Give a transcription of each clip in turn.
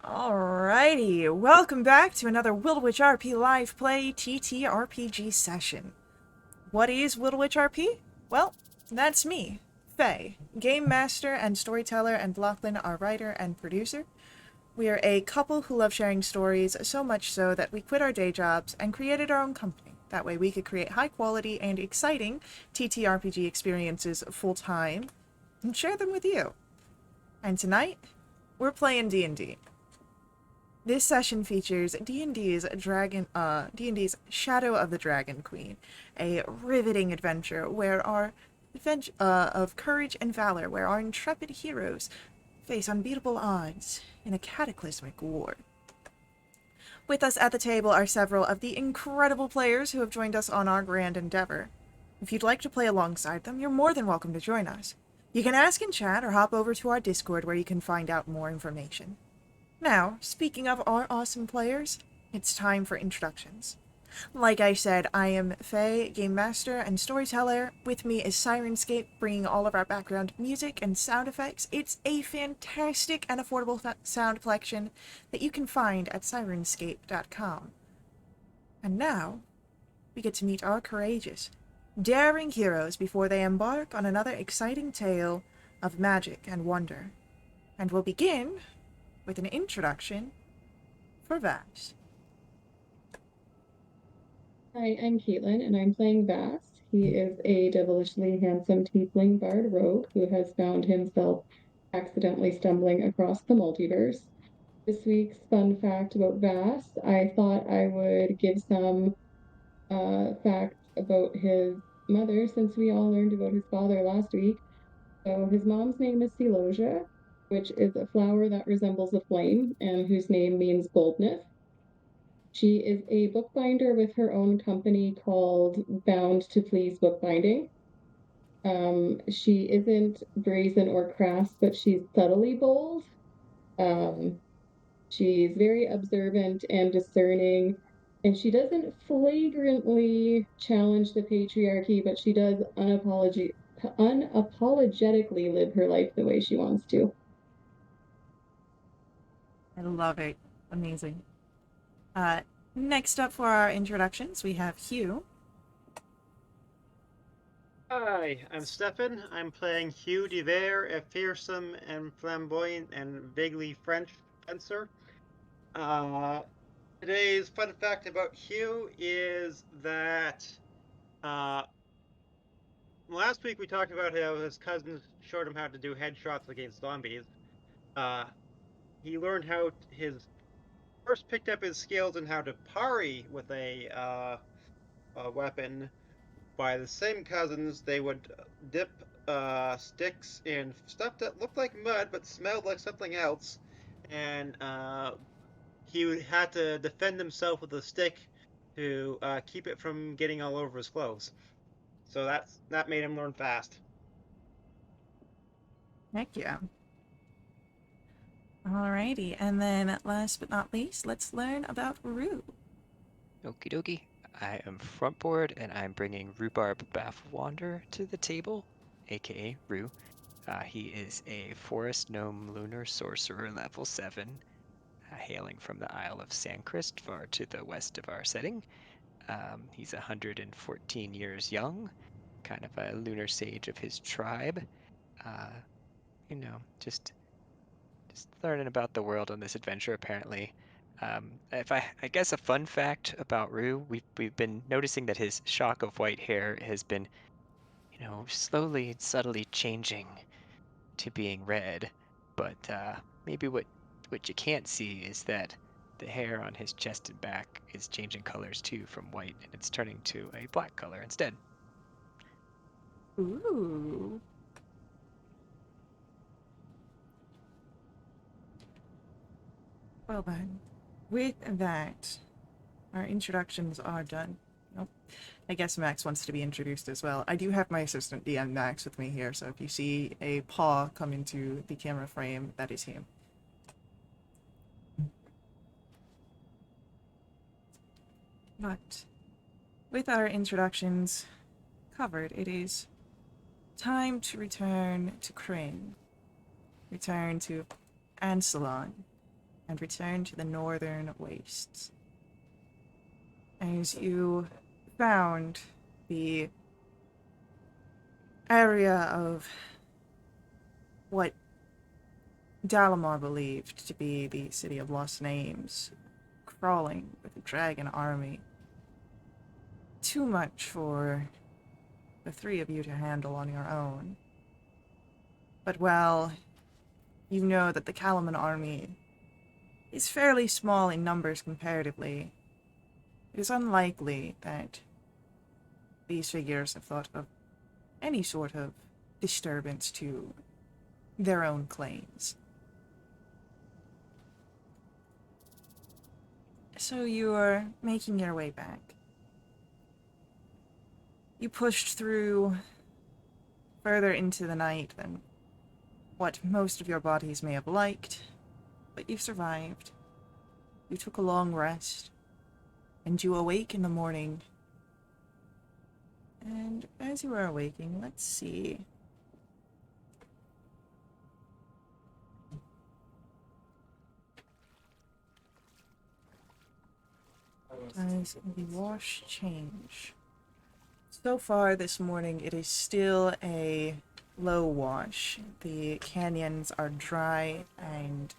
Alrighty, welcome back to another WRP Live Play TTRPG session. What is WRP? Well, that's me, Faye, Game Master and Storyteller, and Lachlan, our writer and producer. We are a couple who love sharing stories, so much so that we quit our day jobs and created our own company. That way we could create high quality and exciting TTRPG experiences full time and share them with you. And tonight, we're playing D&D. This session features D&D's Shadow of the Dragon Queen, a riveting adventure where of courage and valor, where our intrepid heroes face unbeatable odds in a cataclysmic war. With us at the table are several of the incredible players who have joined us on our grand endeavor. If you'd like to play alongside them, you're more than welcome to join us. You can ask in chat or hop over to our Discord where you can find out more information. Now, speaking of our awesome players, it's time for introductions. Like I said, I am Faye, Game Master and Storyteller. With me is Sirenscape, bringing all of our background music and sound effects. It's a fantastic and affordable sound collection that you can find at Sirenscape.com. And now, we get to meet our courageous, daring heroes before they embark on another exciting tale of magic and wonder. And we'll begin with an introduction for Vash. Hi, I'm Caitlin, and I'm playing Vass. He is a devilishly handsome tiefling bard rogue who has found himself accidentally stumbling across the multiverse. This week's fun fact about Vass, I thought I would give some facts about his mother since we all learned about his father last week. So his mom's name is Celosia, which is a flower that resembles a flame and whose name means boldness. She is a bookbinder with her own company called Bound to Please Bookbinding. She isn't brazen or crass, but she's subtly bold. Um, she's very observant and discerning, and she doesn't flagrantly challenge the patriarchy, but she does unapologetically live her life the way she wants to. I love it. Amazing. Uh, Next up for our introductions, we have Hugh. Hi, I'm Stefan. I'm playing Hugh Devere, a fearsome and flamboyant and vaguely French fencer. Uh, Today's fun fact about Hugh is that uh, last week we talked about how his cousin showed him how to do headshots against zombies. Uh, he learned his first picked up his skills in how to parry with a weapon by the same cousins. They would dip sticks in stuff that looked like mud but smelled like something else, and he had to defend himself with a stick to keep it from getting all over his clothes. So that made him learn fast. Heck yeah. Alrighty, and then last but not least, let's learn about Rue. Okie dokie. I am frontboard and I'm bringing Rhubarb Bafflewander to the table, aka Rue. He is a forest gnome lunar sorcerer level 7, hailing from the Isle of Sandcrest, far to the west of our setting. He's 114 years young, kind of a lunar sage of his tribe. Uh, just learning about the world on this adventure, apparently. If I guess a fun fact about Rue, we've been noticing that his shock of white hair has been, slowly and subtly changing to being red. But maybe what you can't see is that the hair on his chest and back is changing colors too from white, and it's turning to a black color instead. Ooh. Well then, with that, our introductions are done. Nope. I guess Max wants to be introduced as well. I do have my assistant DM Max with me here, so if you see a paw come into the camera frame, that is him. But with our introductions covered, it is time to return to Kryn. Return to Ansalon. and return to the northern wastes. As you found the area of what Dalamar believed to be the City of Lost Names, crawling with a dragon army. Too much for the three of you to handle on your own. But while you know that the Kalaman army is fairly small in numbers comparatively, it is unlikely that these figures have thought of any sort of disturbance to their own claims. So you are making your way back. You pushed through further into the night than what most of your bodies may have liked, but you survived. You took a long rest, and you awake in the morning. And as you are awaking, let's see. Does the wash change? So far this morning, it is still a low wash. The canyons are dry, and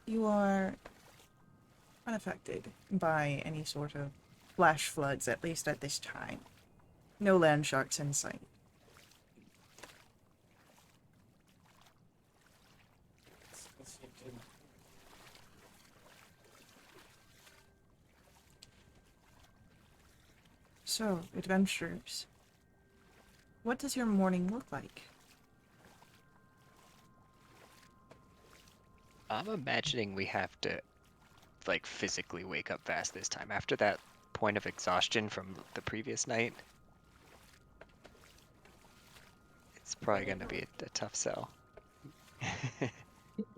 you are unaffected by any sort of flash floods, at least at this time. No land sharks in sight. So, adventurers, what does your morning look like? I'm imagining we have to, like, physically wake up fast this time after that point of exhaustion from the previous night. It's probably going to be a tough sell.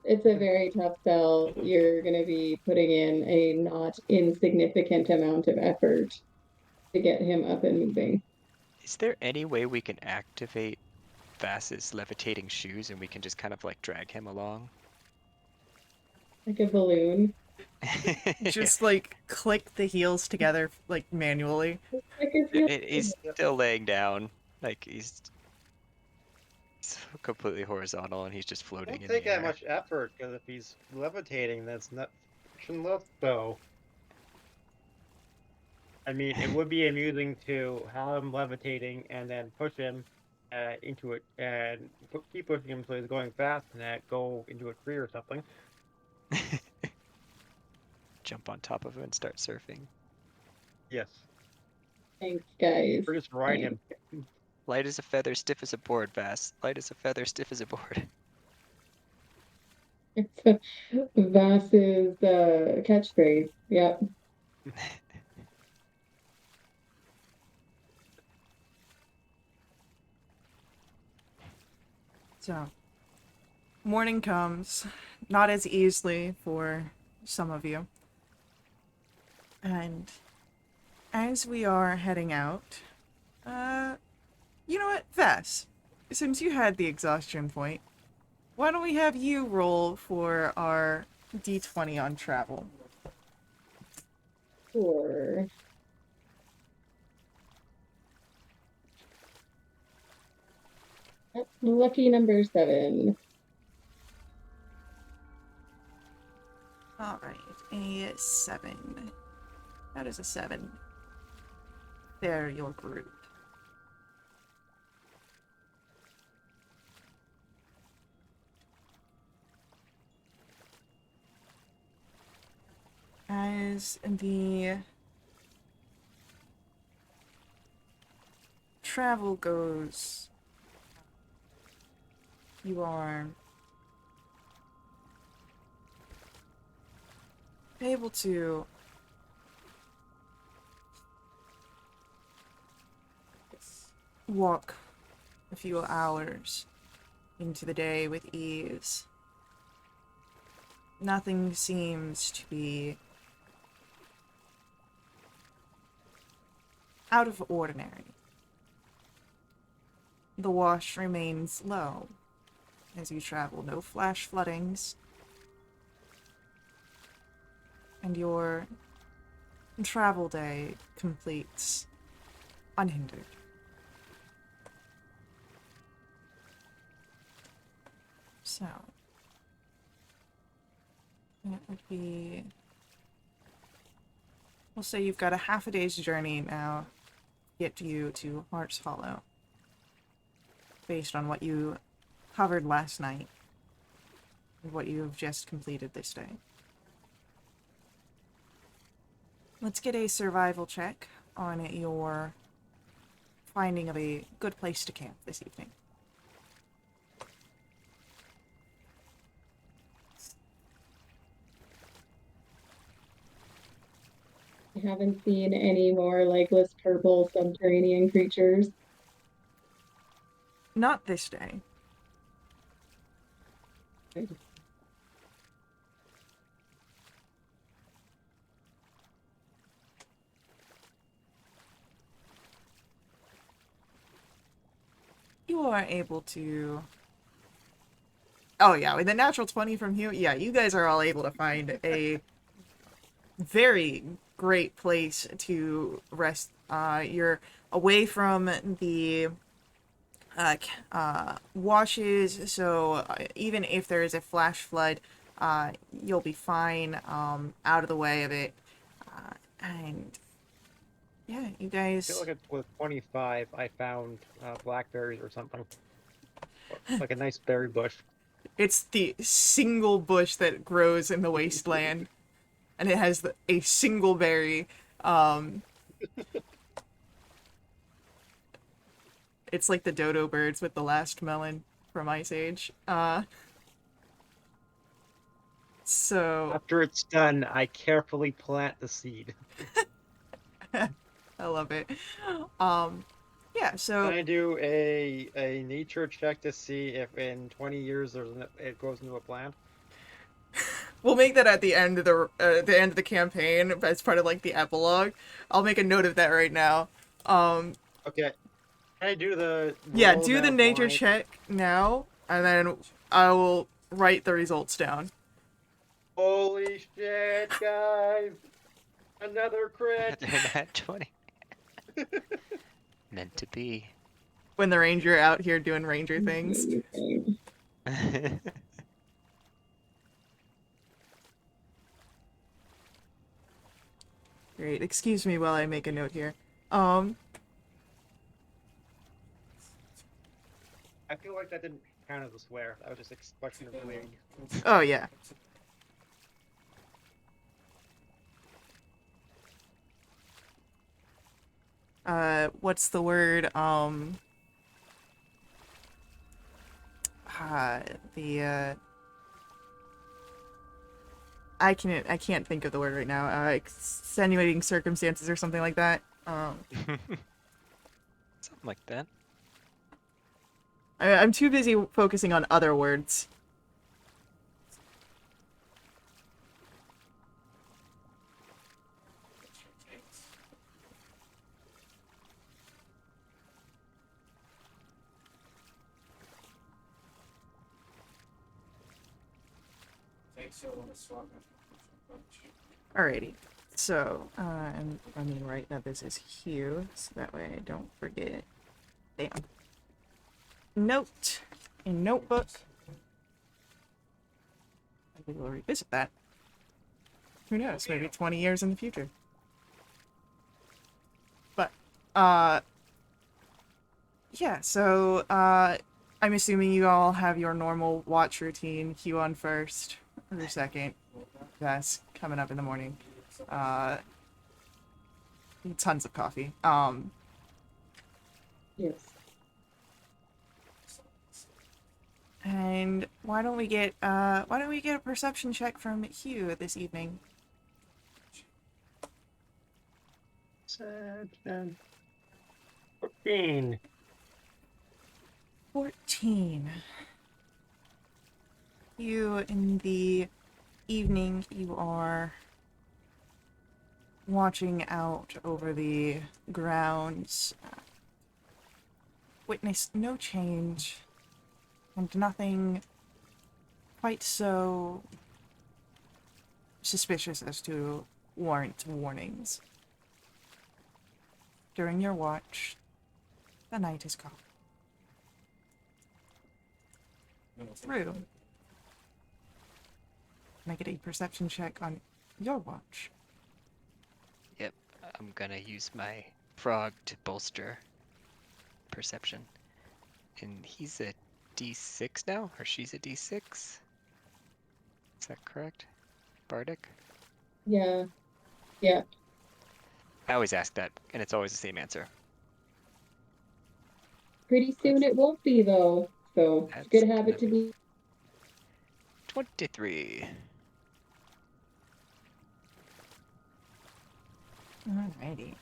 It's a very tough sell. You're going to be putting in a not insignificant amount of effort to get him up and moving. Is there any way we can activate Vass's levitating shoes and we can just kind of like drag him along? Like a balloon. Just like click the heels together like manually. Like if you He's still laying down, like he's completely horizontal and he's just It floating won't in take the that air. much effort, because if he's levitating, that's not friction lift, though. I mean, it would be amusing to have him levitating and then push him into it, and keep pushing him until he's going fast, and then go into a tree or something. Jump on top of him and start surfing. Yes. Thanks, guys. Or just ride him. Light as a feather, stiff as a board, Vass. Light as a feather, stiff as a board. It's Vass's catchphrase. Yep. So, morning comes, not as easily for some of you. And as we are heading out, you know what, Vess, since you had the exhaustion point, why don't we have you roll for our d20 on travel? Sure. Yep, lucky number 7. Alright, a 7. That is a 7. They're your group. As the travel goes, you are able to walk a few hours into the day with ease. Nothing seems to be out of ordinary. The wash remains low, as you travel. No flash floodings. And your travel day completes unhindered. So, that would be... We'll say you've got a half a day's journey now to get you to Heart's Hollow, based on what you covered last night and what you have just completed this day. Let's get a survival check on your finding of a good place to camp this evening. I haven't seen any more legless purple subterranean creatures. Not this day. Good. You are able to... Oh yeah, with a natural 20 from you, yeah, you guys are all able to find a very great place to rest. You're away from the washes, so even if there is a flash flood, you'll be fine out of the way of it. And yeah, you I guys... feel like with 25, I found blackberries or something. Like a nice berry bush. It's the single bush that grows in the wasteland, and it has a single berry. It's like the dodo birds with the last melon from Ice Age. So After it's done, I carefully plant the seed. I love it. Yeah. Can So I do a nature check to see if in 20 years it grows into a plant? we'll make that at the end of the campaign as part of like the epilogue. I'll make a note of that right now. Okay. Can I do the Yeah, roll do the down nature blind? check now, and then I will write the results down. Holy shit, guys! Another crit! Another nat 20. Meant to be. When the ranger out here doing ranger things. Amazing. Great. Excuse me while I make a note here. I feel like that didn't count as a swear. That was just expression of bleeding. Oh yeah. What's the word? The I can't think of the word right now. Extenuating circumstances or something like that. Something like that. I'm too busy focusing on other words. Alrighty. So, and let me write that this is Hugh, so that way I don't forget. Damn. Note in notebook. I will revisit that. Who knows? Maybe 20 years in the future. But, yeah, so, I'm assuming you all have your normal watch routine. Hugh on first, or second. That's coming up in the morning. Tons of coffee. Yes. And why don't we get a perception check from Hugh this evening? 7, 14. 14. You, in the evening, you are watching out over the grounds. Witness no change And nothing quite so suspicious as to warrant warnings. During your watch, the night is calm. Through. Make it a perception check on your watch. Yep, I'm gonna use my frog to bolster perception. And he's a D6 now, or she's a D6? Is that correct? Bardic? Yeah. Yeah. I always ask that, and it's always the same answer. Pretty soon it won't be though. So it's a That's good habit to gonna be. 23. Alrighty.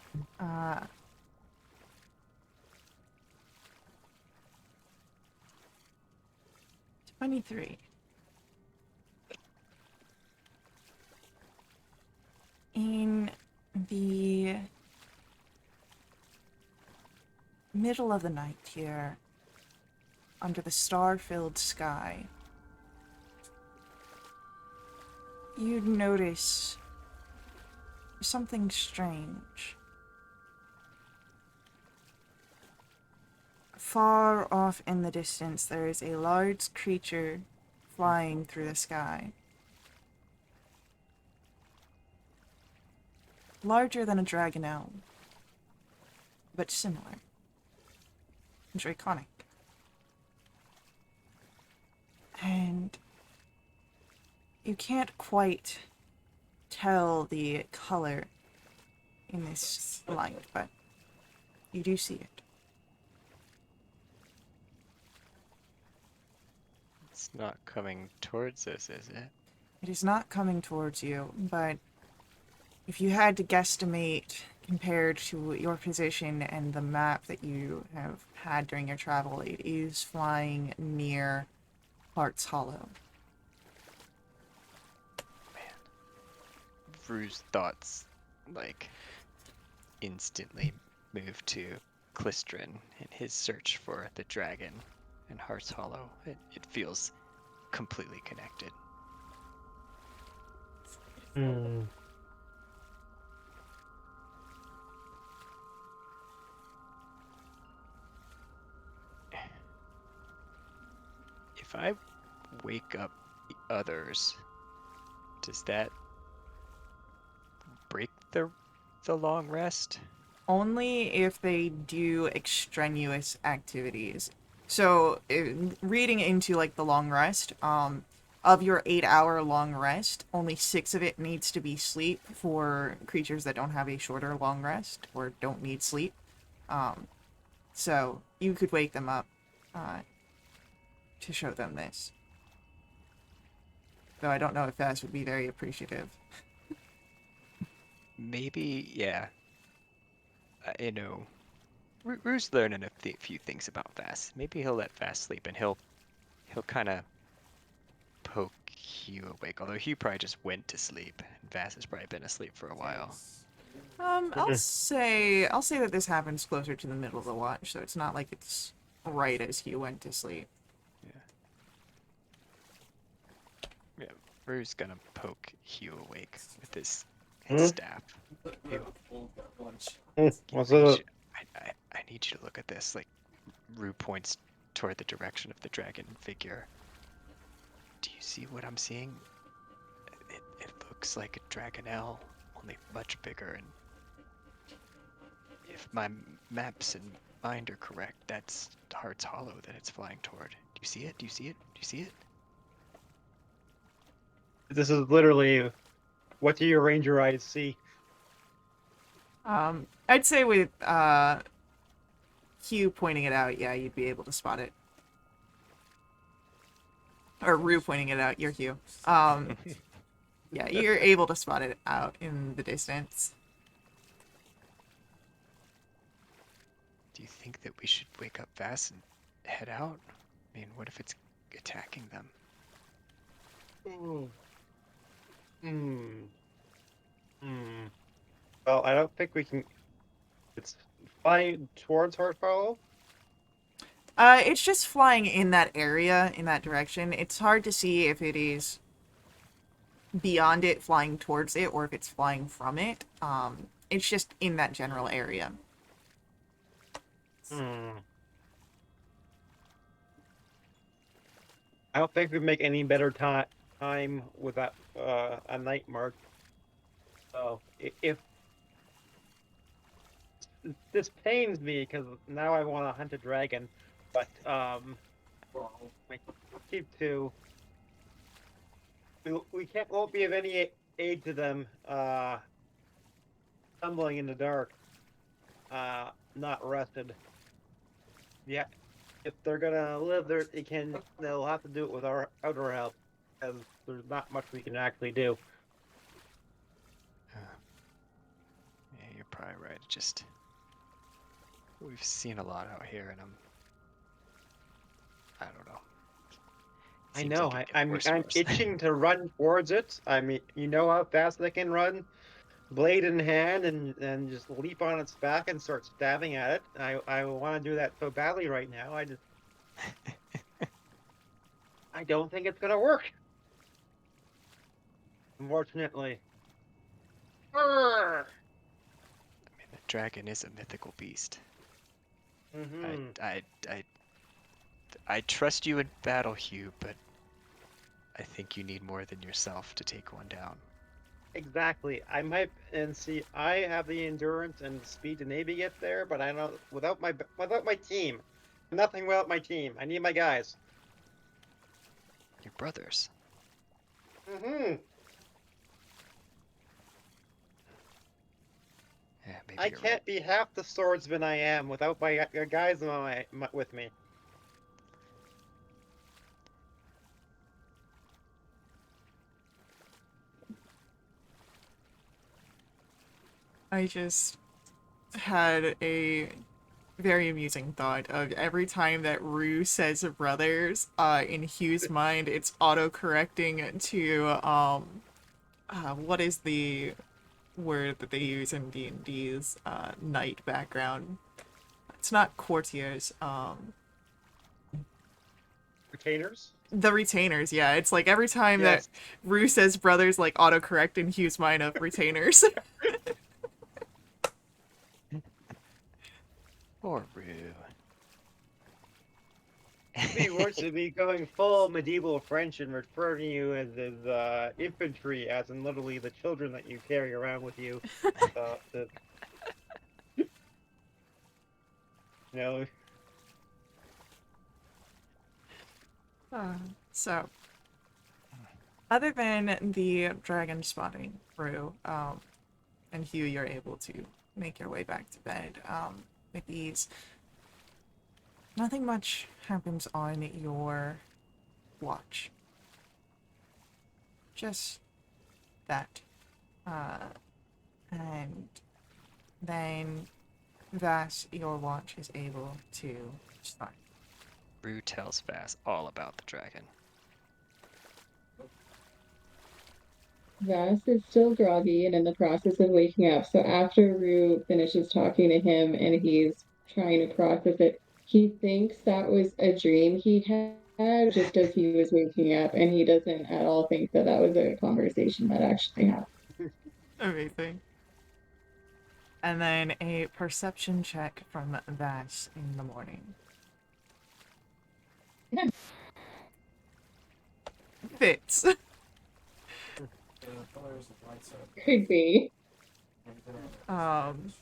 23. In the middle of the night here, under the star-filled sky, you'd notice something strange. Far off in the distance, there is a large creature flying through the sky. Larger than a dragonelle, but similar. Draconic. And you can't quite tell the color in this light, but you do see it. It's not coming towards us, is it? It is not coming towards you, but if you had to guesstimate compared to your position and the map that you have had during your travel, it is flying near Heart's Hollow. Rue's thoughts, like, instantly move to Klistrin and his search for the dragon in Heart's Hollow. It feels completely connected. If I wake up the others, does that break the long rest? Only if they do extraneous activities. So, reading into like the long rest, of your 8-hour long rest, only 6 of it needs to be sleep for creatures that don't have a shorter long rest or don't need sleep. So you could wake them up to show them this. Though I don't know if Faz would be very appreciative. Maybe, yeah. You know, Rue's learning a few things about Vass. Maybe he'll let Vass sleep, and he'll kind of poke Hugh awake. Although Hugh probably just went to sleep, and Vass has probably been asleep for a while. I'll say that this happens closer to the middle of the watch, so it's not like it's right as he went to sleep. Yeah, Rue's gonna poke Hugh awake with his staff. What's up? I need you to look at this. Like, Rue points toward the direction of the dragon figure. Do you see what I'm seeing? It looks like a dragonelle, only much bigger. And if my maps and mind are correct, that's Heart's Hollow that it's flying toward. Do you see it? Do you see it? Do you see it? This is literally, what do your ranger eyes see? I'd say with Hugh pointing it out, yeah, you'd be able to spot it. Or Rue pointing it out, you're Hugh. Yeah, you're able to spot it out in the distance. Do you think that we should wake up fast and head out? I mean, what if it's attacking them? Well, I don't think we can. It's flying towards Heart Hollow. It's just flying in that area, in that direction. It's hard to see if it is beyond it, flying towards it, or if it's flying from it. It's just in that general area. Hmm. I don't think we make any better time without a night march. So if this pains me because now I want to hunt a dragon, but I keep to we can't won't be of any aid to them stumbling in the dark, not rested. Yeah, if they're gonna live there, they'll have to do it with our outer help, because there's not much we can actually do. Yeah, you're probably right. Just we've seen a lot out here, and I don't know. I Seems know. like it get I'm worse and I'm worse. itching to run towards it. I mean, you know how fast I can run, blade in hand, and just leap on its back and start stabbing at it. I want to do that so badly right now. I don't think it's gonna work. Unfortunately. I mean, the dragon is a mythical beast. Mm-hmm. I trust you in battle, Hugh, but I think you need more than yourself to take one down. Exactly. I might and see. I have the endurance and the speed to maybe get there, but I don't. Without my team, nothing without my team. I need my guys. Your brothers. Mm-hmm. Yeah, maybe I you're right. can't be half the swordsman I am without my guys with me. I just had a very amusing thought of every time that Rue says brothers, in Hugh's mind, it's auto-correcting to, what is the word that they use in D&D's, knight background? It's not courtiers, Retainers. the retainers, yeah. It's like every time that Yes. Rue says brothers, like, auto-correct in Hugh's mind of retainers. Poor Rue. It'd be worse to be going full medieval French and referring to you as infantry, as in literally the children that you carry around with you. The, you know, So, other than the dragon spotting Rue, and Hugh, you're able to make your way back to bed, with ease. Nothing much happens on your watch. Just that. And then Vass, your watch is able to start. Rue tells Vass all about the dragon. Vass is still groggy and in the process of waking up. So after Rue finishes talking to him and he's trying to process it, he thinks that was a dream he had just as he was waking up, and he doesn't at all think that that was a conversation that actually happened. Amazing. And then a perception check from Vass in the morning. Fits. Could be. Um,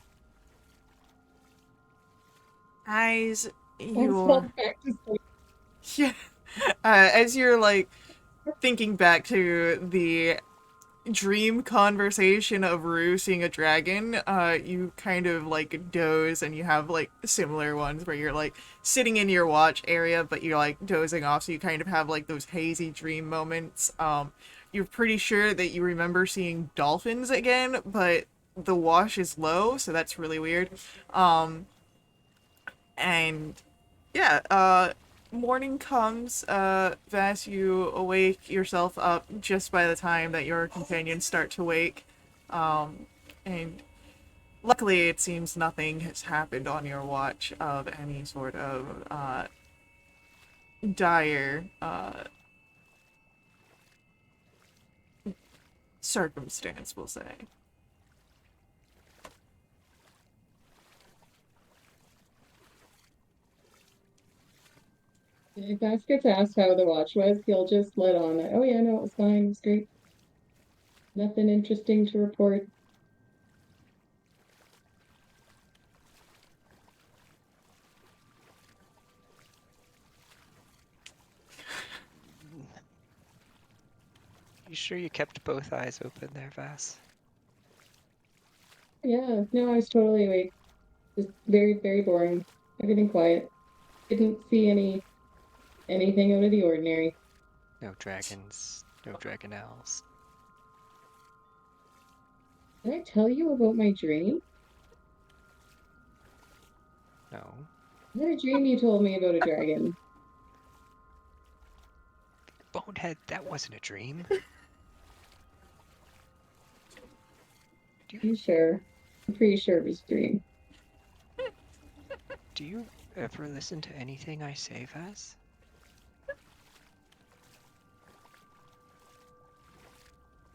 as Let's you're fall back to sleep. yeah, as you're like thinking back to the dream conversation of Rue seeing a dragon, you kind of like doze and you have like similar ones where you're like sitting in your watch area, but you're like dozing off, so you kind of have like those hazy dream moments. You're pretty sure that you remember seeing dolphins again, but the wash is low, so that's really weird. And yeah, morning comes, Vass, you awake yourself up just by the time that your companions start to wake. And luckily it seems nothing has happened on your watch of any sort of, dire circumstance, we'll say. If Ash gets asked how the watch was, he'll just let on that, oh yeah, no, it was fine, it was great. Nothing interesting to report. You sure you kept both eyes open there, Vass? Yeah, no, I was totally awake. Just very, very boring. Everything quiet. Didn't see anything out of the ordinary. No dragons, no dragonelles. Did I tell you about my dream? No. I had a dream you told me about a dragon. Bonehead, that wasn't a dream. You sure? I'm pretty sure it was a dream. Do you ever listen to anything I say, Vass?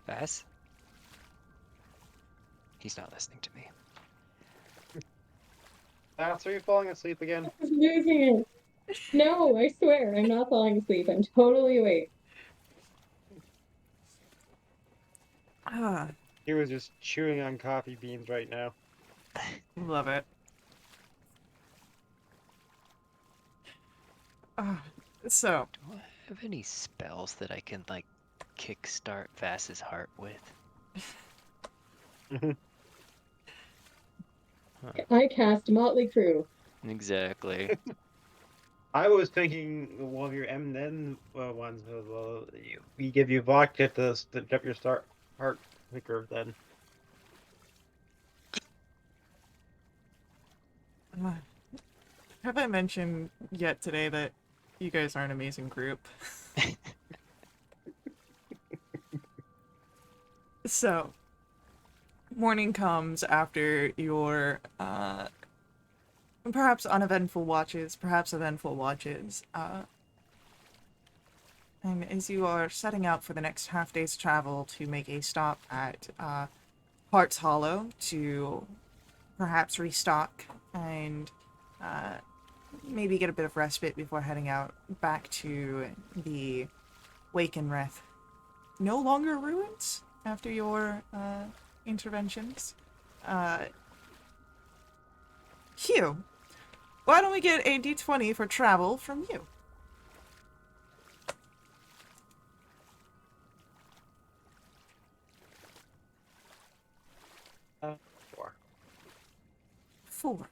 Vass? He's not listening to me. Are you falling asleep again? I was losing it. No, I swear, I'm not falling asleep. I'm totally awake. Ah, He was just chewing on coffee beans right now. love it. Ah, so, Do I have any spells that I can, like, kickstart Vass's heart with? Huh. I cast Motley Crue. Exactly. I was thinking one of your M&M ones. We give you vodka to get your heart quicker. Then ah, have I mentioned yet today that you guys are an amazing group? So, morning comes after your perhaps uneventful watches, perhaps eventful watches, and as you are setting out for the next half day's travel to make a stop at Heart's Hollow to perhaps restock and maybe get a bit of respite before heading out back to the Wakenreth. No longer ruins after your interventions. Hugh, why don't we get a d20 for travel from you? 4. 4.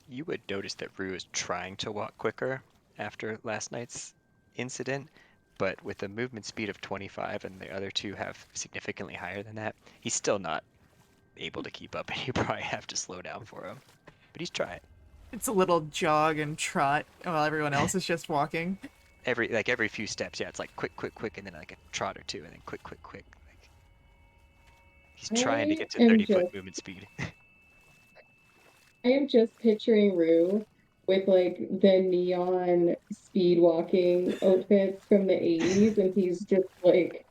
You would notice that Rue is trying to walk quicker after last night's incident, but with a movement speed of 25 and the other two have significantly higher than that, he's still not able to keep up, and you probably have to slow down for him. But he's trying. It's a little jog and trot while everyone else is just walking. Every few steps, yeah, it's like quick, quick, quick, and then like a trot or two, and then quick, quick, quick. Like, he's trying to I get to am 30-foot just movement speed. I am just picturing Rue with like the neon speed walking outfits from the 80s, and he's just like,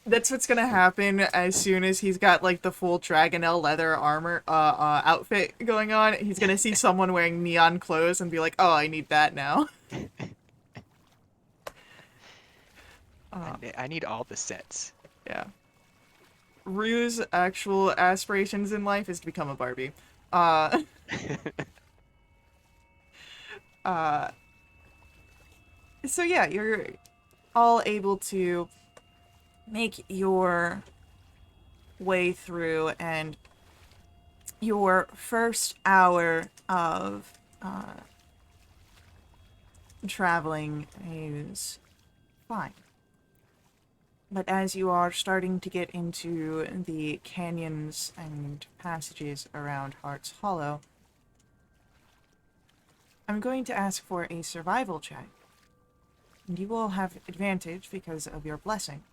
That's what's gonna happen as soon as he's got like the full Dragonelle leather armor outfit going on. He's gonna see someone wearing neon clothes and be like, "Oh, I need that now." I need all the sets. Yeah. Ryu's actual aspirations in life is to become a Barbie. Uh, uh, so yeah, you're all able to make your way through, and your first hour of traveling is fine. But as you are starting to get into the canyons and passages around Heart's Hollow, I'm going to ask for a survival check. And you will have advantage because of your blessing.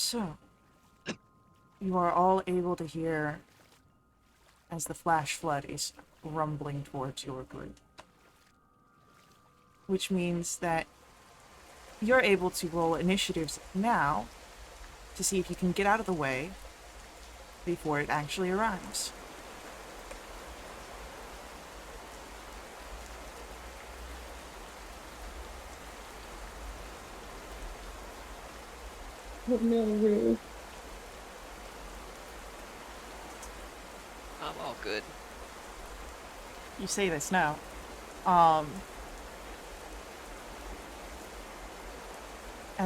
So, you are all able to hear as the flash flood is rumbling towards your group. Which means that you're able to roll initiatives now to see if you can get out of the way before it actually arrives. Oh no, Rue. I'm all good. You say this now. And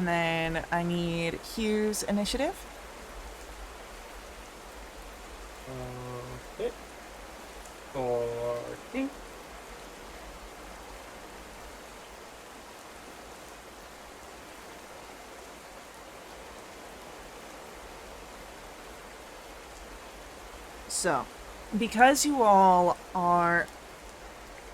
then I need Hugh's initiative. Okay. 14. So, because you all are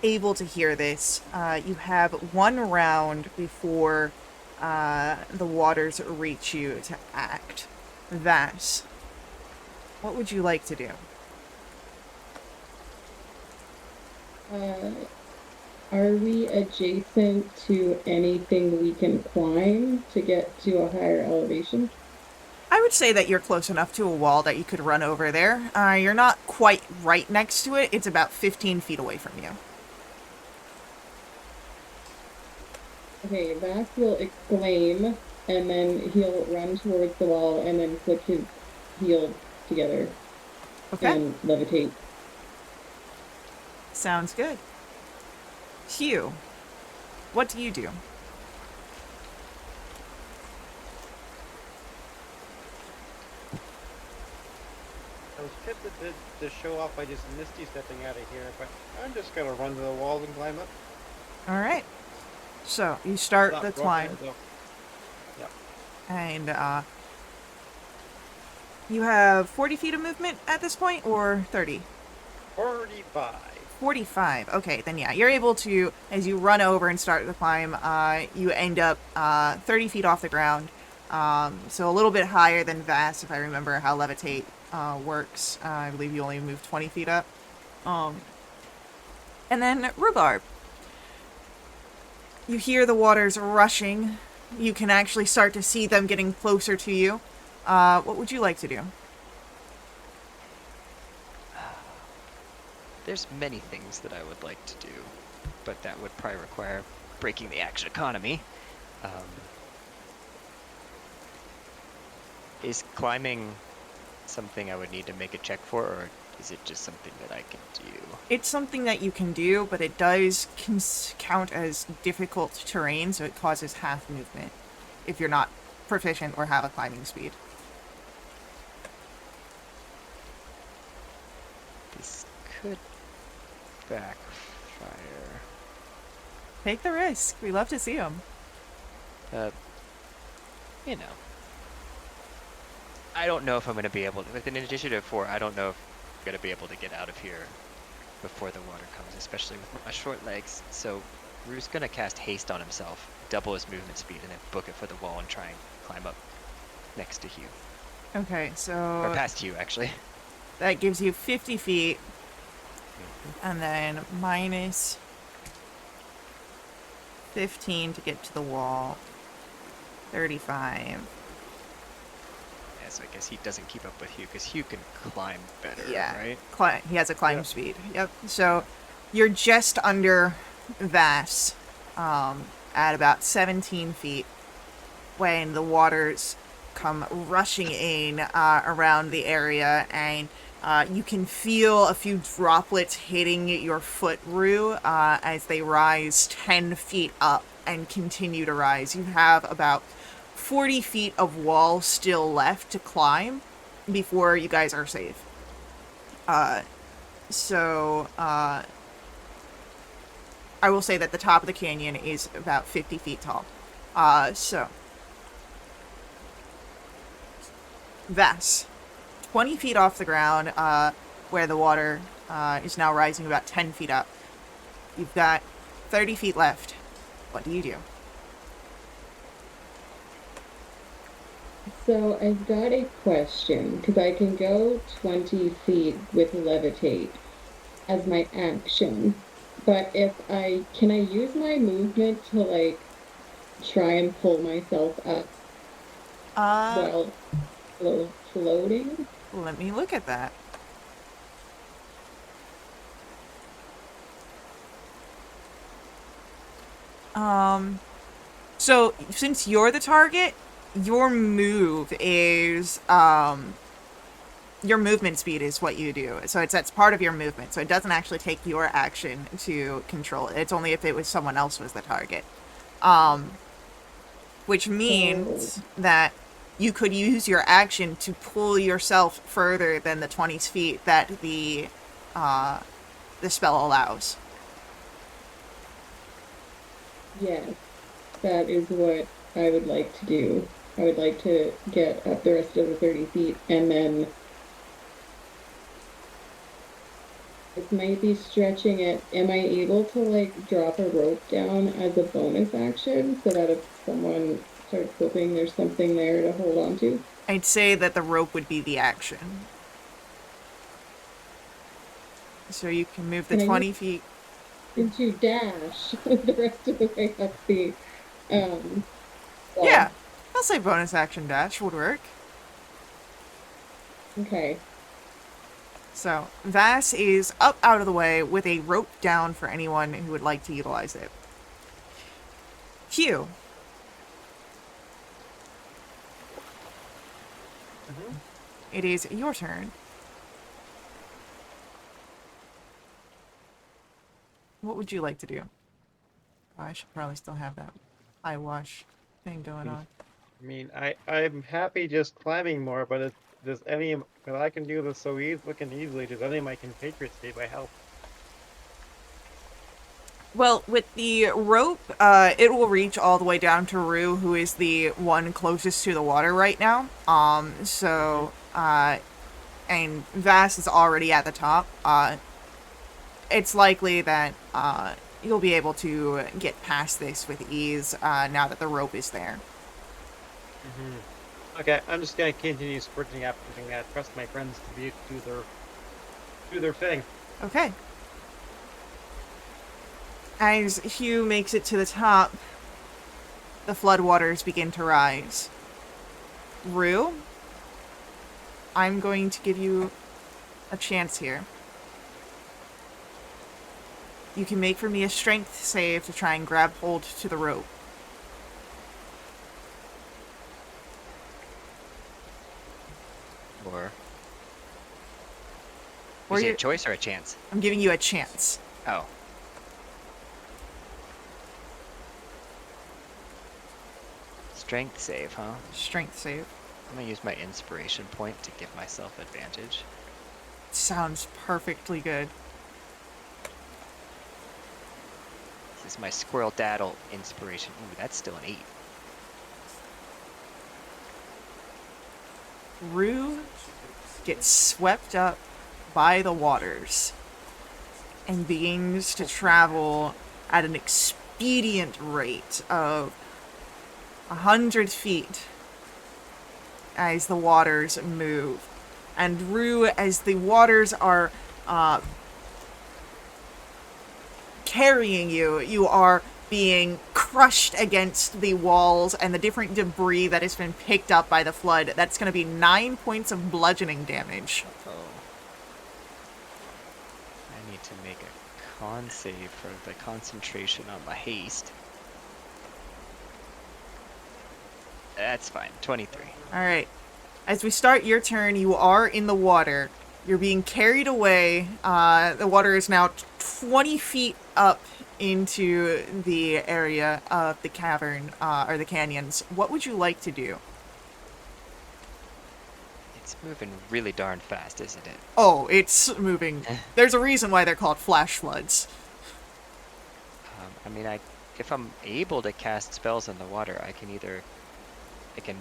able to hear this, you have one round before the waters reach you to act. That. What would you like to do? Are we adjacent to anything we can climb to get to a higher elevation? I would say that you're close enough to a wall that you could run over there. You're not quite right next to it. It's about 15 feet away from you. Okay, Vax will exclaim, and then he'll run towards the wall and then click his heels together Okay? and levitate. Sounds good. Hugh, what do you do? I was tempted to show off by just Misty stepping out of here, but I'm just gonna run to the walls and climb up. Alright. So, you start Stop the broken climb. it, though. Yep. And, you have 40 feet of movement at this point, or 30? 45. 45. Okay, then yeah, you're able to, as you run over and start the climb, you end up 30 feet off the ground. So a little bit higher than Vast, if I remember how Levitate works. I believe you only move 20 feet up. And then Rhubarb. You hear the waters rushing. You can actually start to see them getting closer to you. What would you like to do? There's many things that I would like to do, but that would probably require breaking the action economy. Is climbing something I would need to make a check for, or is it just something that I can do? It's something that you can do, but it does count as difficult terrain, so it causes half movement if you're not proficient or have a climbing speed. This could backfire. Take the risk. We love to see them. You know. I don't know if I'm going to be able to, with an initiative 4, I don't know if I'm going to be able to get out of here before the water comes, especially with my short legs. So Rue's going to cast haste on himself, double his movement speed, and then book it for the wall and try and climb up next to Hugh. Okay, Or so past Hugh, actually. that gives you 50 feet, and then minus 15 to get to the wall. 35. Yeah, so I guess he doesn't keep up with Hugh, because Hugh can climb better, Yeah. right? He has a climb Yeah. speed. Yep. So you're just under Vass at about 17 feet when the waters come rushing in around the area, and you can feel a few droplets hitting your foot, Rue, as they rise 10 feet up and continue to rise. You have about 40 feet of wall still left to climb before you guys are safe. So I will say that the top of the canyon is about 50 feet tall. So Vass, 20 feet off the ground, where the water is now rising about 10 feet up. You've got 30 feet left. What do you do? So I've got a question because I can go 20 feet with levitate as my action. But if I can I use my movement to like try and pull myself up Uh, while floating? let me look at that. So since you're the target, your move is your movement speed is what you do. So that's part of your movement. So it doesn't actually take your action to control it. It's only if it was someone else was the target. Which Oh, means that you could use your action to pull yourself further than the 20 feet that the spell allows. yes, that is what I would like to do. I would like to get up the rest of the 30 feet and then this might be stretching it. Am I able to like drop a rope down as a bonus action so that if someone starts slipping, there's something there to hold on to? I'd say that the rope would be the action. So you can move the Can I use 20 feet. into dash the rest of the way up the um Yeah, wall? I'll say bonus action dash would work. Okay. So Vass is up out of the way with a rope down for anyone who would like to utilize it. Q, Mhm. it is your turn. What would you like to do? Oh, I should probably still have that eye wash thing going on. I mean, I'm happy just climbing more, but does any but I can do this so looking easily. Does any of my compatriots need my help? Well, with the rope, it will reach all the way down to Rue, who is the one closest to the water right now. And Vass is already at the top. It's likely that you'll be able to get past this with ease now that the rope is there. Mm-hmm. Okay, I'm just gonna continue sprinting after and trust my friends to do their thing. Okay. As Hugh makes it to the top, the floodwaters begin to rise. Rue, I'm going to give you a chance here. You can make for me a strength save to try and grab hold to the rope. Or Or is it a you choice or a chance? I'm giving you a chance. Oh. Strength save, huh? Strength save. I'm gonna use my inspiration point to give myself advantage. Sounds perfectly good. This is my squirrel daddle inspiration. Ooh, that's still an 8. Rue gets swept up by the waters and begins to travel at an expedient rate of 100 feet as the waters move. And Rue, as the waters are carrying you, you are being crushed against the walls and the different debris that has been picked up by the flood. That's going to be 9 points of bludgeoning damage. Oh. I need to make a con save for the concentration on the haste. That's fine. 23. All right. As we start your turn, you are in the water. You're being carried away. The water is now 20 feet up into the area of the cavern, or the canyons. What would you like to do? It's moving really darn fast, isn't it? Oh, it's moving. There's a reason why they're called flash floods. I mean, if I'm able to cast spells in the water, I can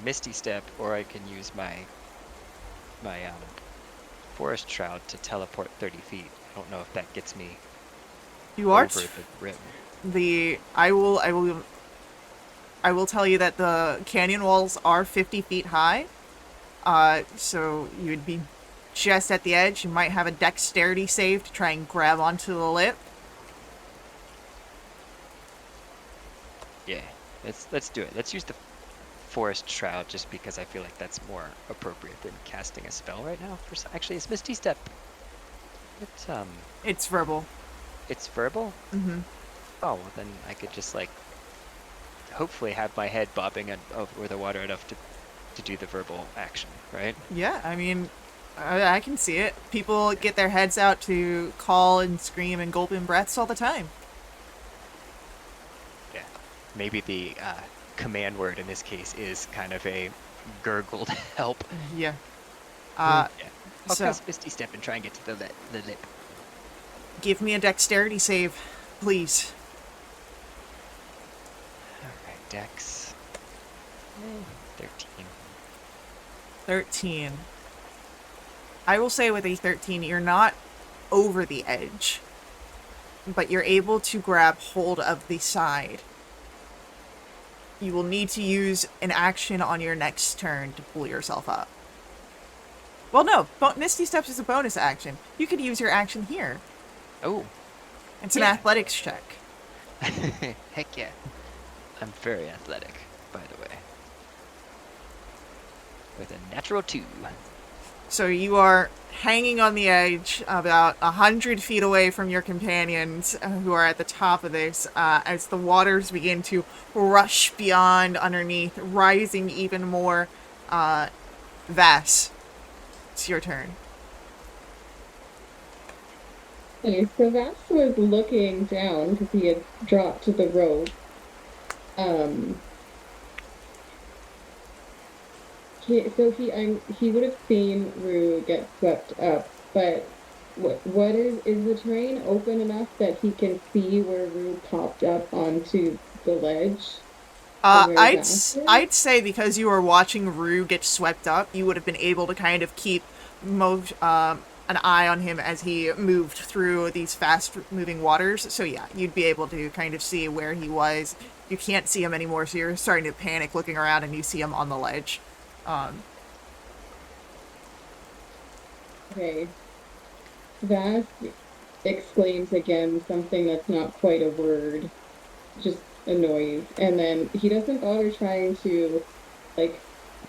Misty Step, or I can use my Forest Shroud to teleport 30 feet. I don't know if that gets me You are over the rim. I will I will tell you that the canyon walls are 50 feet high. So you would be just at the edge. You might have a dexterity save to try and grab onto the lip. Yeah, let's do it. Let's use the forest shroud just because I feel like that's more appropriate than casting a spell right now. Actually, it's Misty Step. It's verbal. It's verbal. Mm-hmm. Oh, well then I could just like hopefully have my head bobbing over the water enough to do the verbal action, right? Yeah, I mean, I can see it. People get their heads out to call and scream and gulp in breaths all the time. Yeah. Maybe the command word in this case is kind of a gurgled help. Yeah. Yeah. I'll So cast Misty Step and try and get to the lip. give me a dexterity save, please. Alright, Dex. 13. 13. I will say with a 13, you're not over the edge, but you're able to grab hold of the side. You will need to use an action on your next turn to pull yourself up. Well, no. Misty Steps is a bonus action. You could use your action here. Oh. It's an Yeah. athletics check. Heck yeah. I'm very athletic, by the way. With a natural 2. So you are hanging on the edge about 100 feet away from your companions who are at the top of this as the waters begin to rush beyond underneath, rising even more. Vass, it's your turn. Okay, so Vax was looking down because he had dropped the rope. He would have seen Rue get swept up, but what is the terrain open enough that he can see where Rue popped up onto the ledge? I'd say because you were watching Rue get swept up, you would have been able to kind of keep an eye on him as he moved through these fast-moving waters. So yeah, you'd be able to kind of see where he was. You can't see him anymore, so you're starting to panic looking around and you see him on the ledge. Okay. Vass exclaims again something that's not quite a word, just a noise. And then he doesn't bother trying to, like,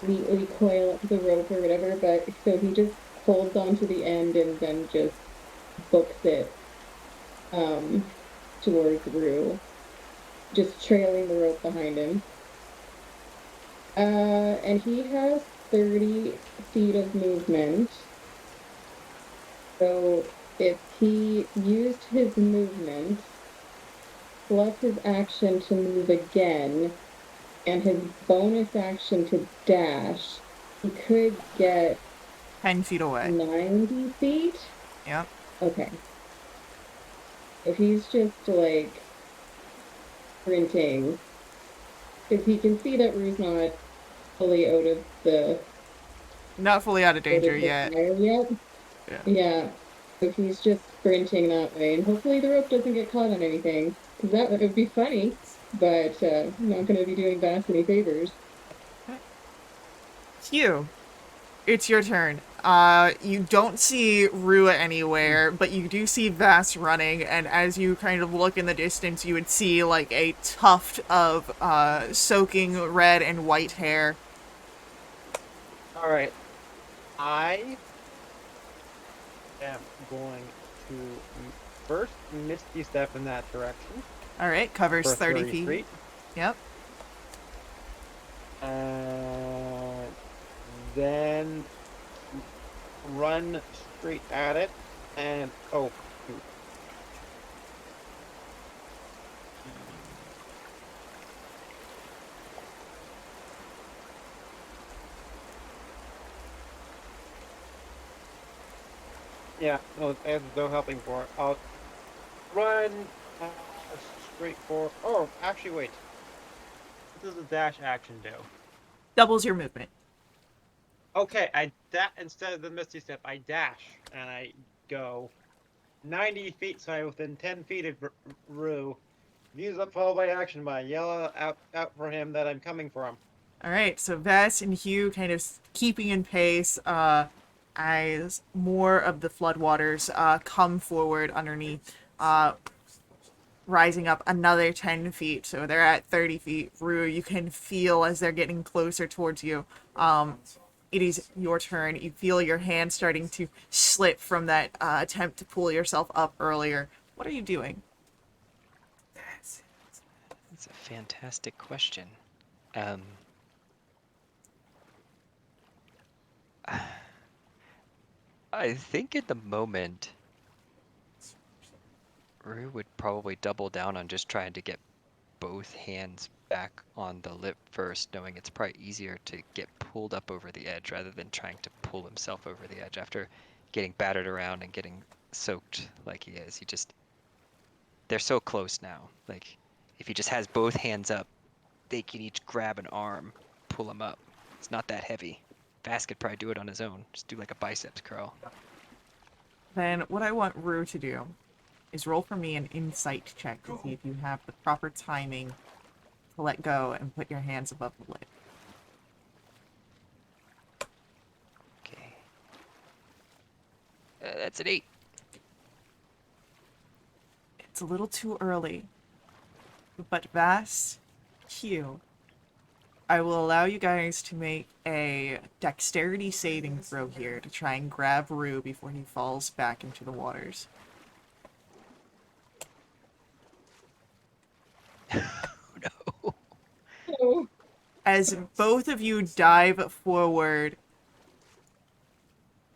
neatly coil up the rope or whatever, but so he just holds onto the end and then just books it towards Rue, just trailing the rope behind him. And he has 30 feet of movement. So if he used his movement, plus his action to move again, and his bonus action to dash, he could get 10 feet away. 90 feet? Yep. Okay. If he's just like sprinting, if he can see that Rue's not fully out of the Not fully out of danger yet. yet. Yeah. If he's just sprinting that way, and hopefully the rope doesn't get caught on anything, because that would be funny, but I'm not going to be doing Vass any favors. Hugh, it's your turn. You don't see Rua anywhere, but you do see Vass running, and as you kind of look in the distance, you would see like a tuft of soaking red and white hair. Alright. I am going to first Misty Step in that direction. Alright, covers For 30 30 feet. Yep. Then run straight at it, and oh, shoot. Yeah, no, there's no helping for it. I'll run straight for. Oh, actually, wait. What does the dash action do? Doubles your movement. Okay, instead of the Misty Step, I dash and I go 90 feet, so I'm within 10 feet of Rue, use up all my action by yell out for him that I'm coming for him. All right, so Vess and Hugh kind of keeping in pace as more of the floodwaters come forward underneath, rising up another 10 feet. So they're at 30 feet. Rue, you can feel as they're getting closer towards you. It is your turn. You feel your hand starting to slip from that attempt to pull yourself up earlier. What are you doing? That's a fantastic question. Um, I think at the moment, Rue would probably double down on just trying to get both hands back on the lip first, knowing it's probably easier to get pulled up over the edge rather than trying to pull himself over the edge after getting battered around and getting soaked like he is. They're so close now. Like, if he just has both hands up, they can each grab an arm, pull him up. It's not that heavy. Vass could probably do it on his own. Just do like a biceps curl. Then what I want Rue to do is roll for me an insight check to see if you have the proper timing to let go and put your hands above the lip. Okay. That's an 8. It's a little too early. But Vass, Q, I will allow you guys to make a dexterity saving throw here to try and grab Rue before he falls back into the waters. No. Oh, As both of you dive forward,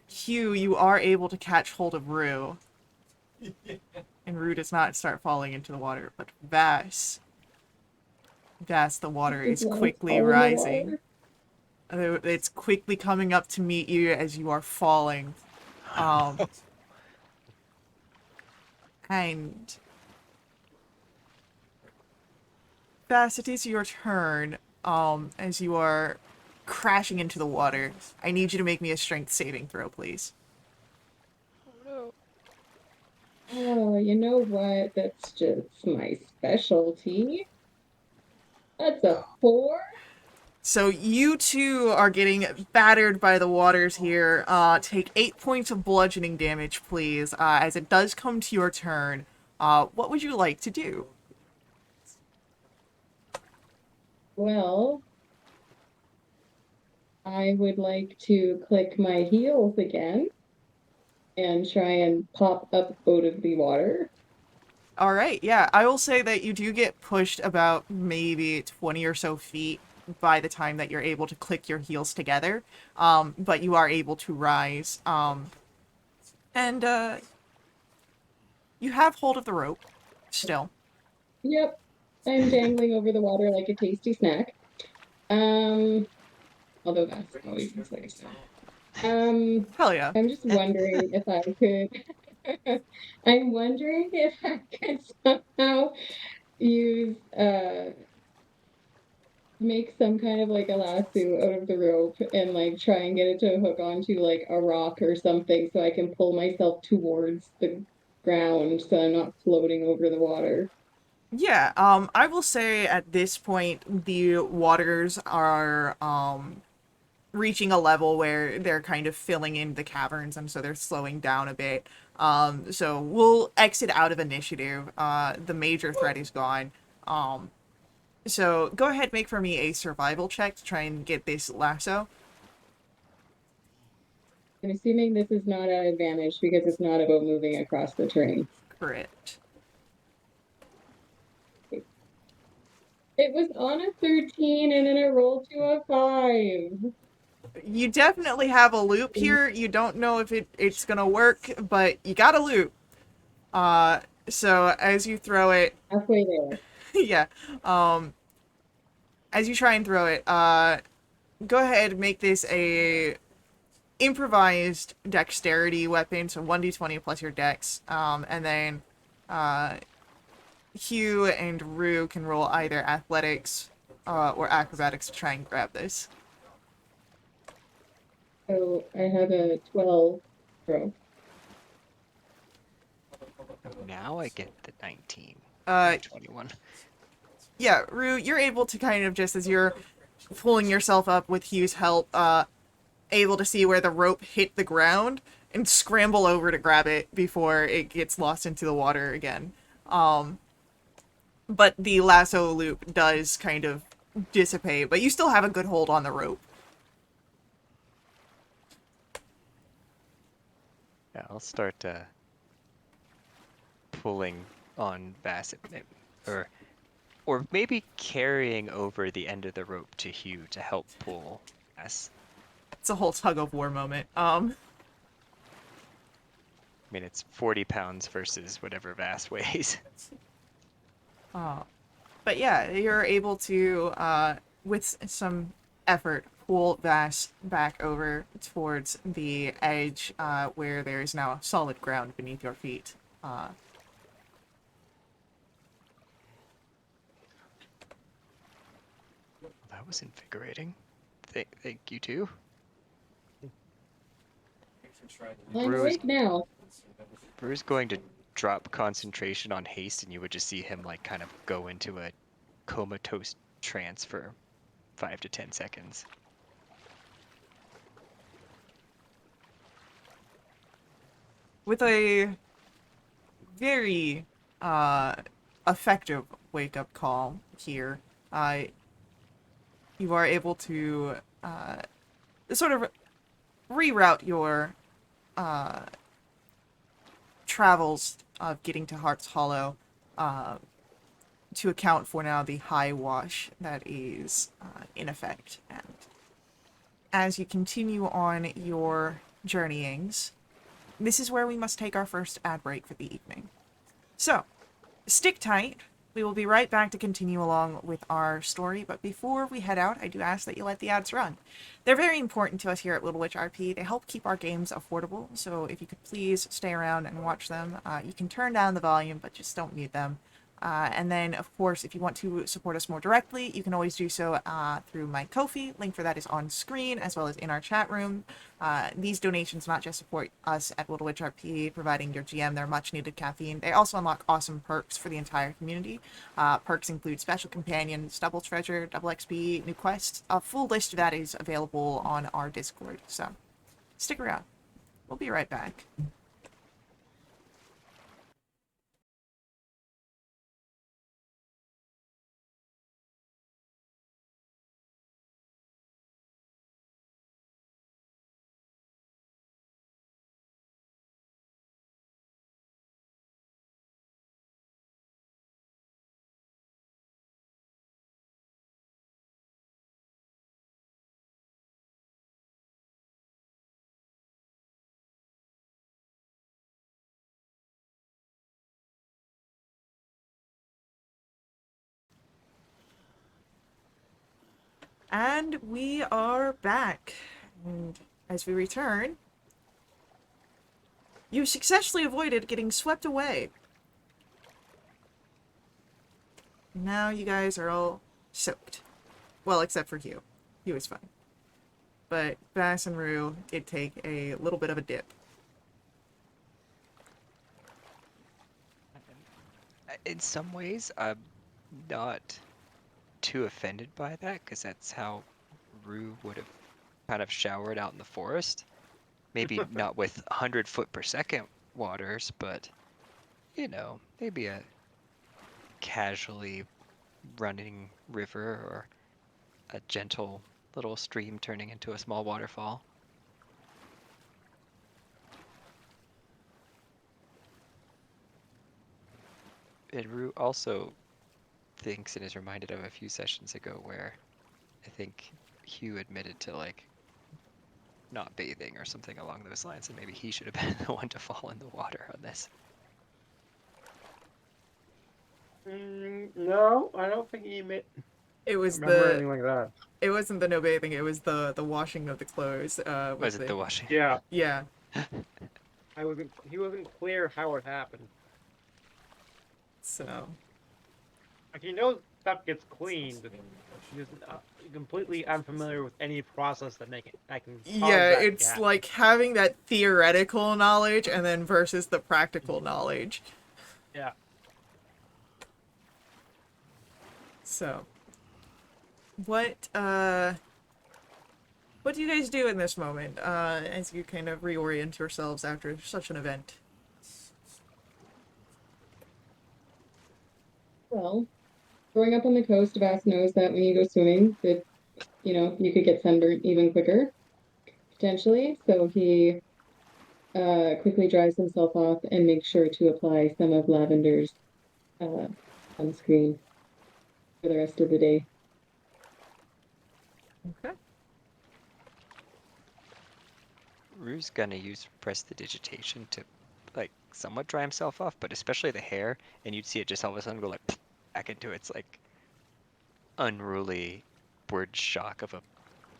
Q, you are able to catch hold of Rue. And Rue does not start falling into the water. But Vass, the water it's is like quickly all in the rising. water. It's quickly coming up to meet you as you are falling. And Vass, it is your turn. As you are crashing into the water, I need you to make me a strength saving throw, please. No. Oh, you know what? That's just my specialty. That's a 4. So you two are getting battered by the waters here. Take 8 points of bludgeoning damage, please. As it does come to your turn, what would you like to do? Well, I would like to click my heels again and try and pop up out of the water. All right, yeah, I will say that you do get pushed about maybe 20 or so feet by the time that you're able to click your heels together. But you are able to rise. And you have hold of the rope still. Yep, I'm dangling over the water like a tasty snack. Um, although that's always looks like a snack. Hell yeah. I'm just wondering if I could. I'm wondering if I could somehow use make some kind of like a lasso out of the rope and like try and get it to hook onto like a rock or something so I can pull myself towards the ground so I'm not floating over the water. Yeah, I will say at this point the waters are reaching a level where they're kind of filling in the caverns and so they're slowing down a bit. So we'll exit out of initiative. The major threat is gone. So go ahead, make for me a survival check to try and get this lasso. I'm assuming this is not an advantage because it's not about moving across the terrain. Correct. It was on a 13 and then it rolled to a 5. You definitely have a loop here. You don't know if it's gonna work, but you got a loop. So as you throw it, Halfway there. yeah. As you try and throw it, go ahead and make this a improvised dexterity weapon, so 1d20 plus your dex. And then Hugh and Rue can roll either athletics or acrobatics to try and grab this. So I have a 12 throw. Now I get the 19. Uh, 21. yeah, Rue, you're able to kind of just as you're pulling yourself up with Hugh's help, able to see where the rope hit the ground and scramble over to grab it before it gets lost into the water again. But the lasso loop does kind of dissipate, but you still have a good hold on the rope. Yeah, I'll start pulling on Bassett, or maybe carrying over the end of the rope to Hugh to help pull Bass. It's a whole tug of war moment. I mean, it's 40 pounds versus whatever Bass weighs. But yeah, you're able to, with some effort, pull Vass back over towards the edge, where there is now solid ground beneath your feet. That was invigorating. Thank you too. I'm Bruce, awake now. Bruce going to drop concentration on haste, and you would just see him like kind of go into a comatose trance for 5 to 10 seconds. With a very effective wake-up call here, you are able to sort of reroute your travels of getting to Heart's Hollow to account for now the high wash that is in effect. And as you continue on your journeyings, this is where we must take our first ad break for the evening. So, stick tight. We will be right back to continue along with our story, but before we head out, I do ask that you let the ads run. They're very important to us here at WRP. They help keep our games affordable, so if you could please stay around and watch them. You can turn down the volume, but just don't mute them. And then, of course, if you want to support us more directly, you can always do so through my Ko-fi. Link for that is on screen, as well as in our chat room. These donations not just support us at Little Witch RP, providing your GM their much-needed caffeine. They also unlock awesome perks for the entire community. Perks include special companions, double treasure, double XP, new quests. A full list of that is available on our Discord, so stick around. We'll be right back. And we are back. And as we return, you successfully avoided getting swept away. Now you guys are all soaked. Well, except for Hugh. He was fine. But Bass and Rue did take a little bit of a dip. In some ways, I'm not too offended by that, because that's how Rue would have kind of showered out in the forest. Maybe not with 100 foot per second waters, but, you know, maybe a casually running river or a gentle little stream turning into a small waterfall. And Rue also thinks and is reminded of a few sessions ago where I think Hugh admitted to like not bathing or something along those lines, and maybe he should have been the one to fall in the water on this. No, I don't think he It was remember anything like that. It wasn't the no bathing, it was the washing of the clothes. Was it the washing? Yeah, Yeah. he wasn't clear how it happened. So. Like, he knows stuff gets cleaned, but he's completely unfamiliar with any process that can cause Yeah, that to it's happen. like having that theoretical knowledge and then versus the practical knowledge. Yeah. So, what what do you guys do in this moment, as you kind of reorient yourselves after such an event? Well, growing up on the coast, Vass knows that when you go swimming, that you could get sunburnt even quicker, potentially. So he quickly dries himself off and makes sure to apply some of Lavender's uh, sunscreen for the rest of the day. Okay. Rue's gonna use prestidigitation to, like, somewhat dry himself off, but especially the hair, and you'd see it just all of a sudden go like back into its like unruly word shock of a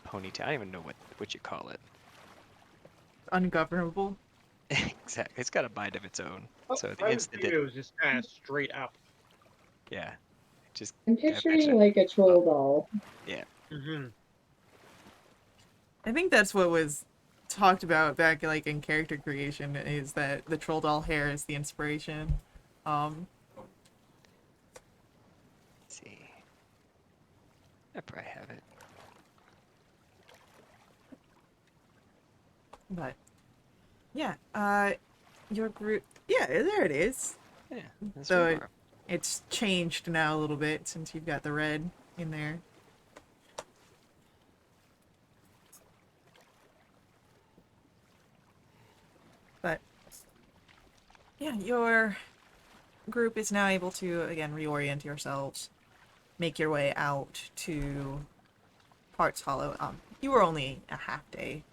ponytail. I don't even know what you call it. Ungovernable. Exactly. It's got a mind of its own. Oh, So the I was instant thinking it, it was just kind of straight up. yeah, just I'm gotta imagine picturing it. like a Oh, troll doll. yeah. Mm-hmm. I think that's what was talked about back like in character creation is that the troll doll hair is the inspiration. Um, Let's see. I probably have it. but yeah, your group. Yeah, there it is. Yeah, that's So Rhubarb. it's changed now a little bit since you've got the red in there. But yeah, your group is now able to again reorient yourselves, make your way out to Hearts Hollow. You were only a half day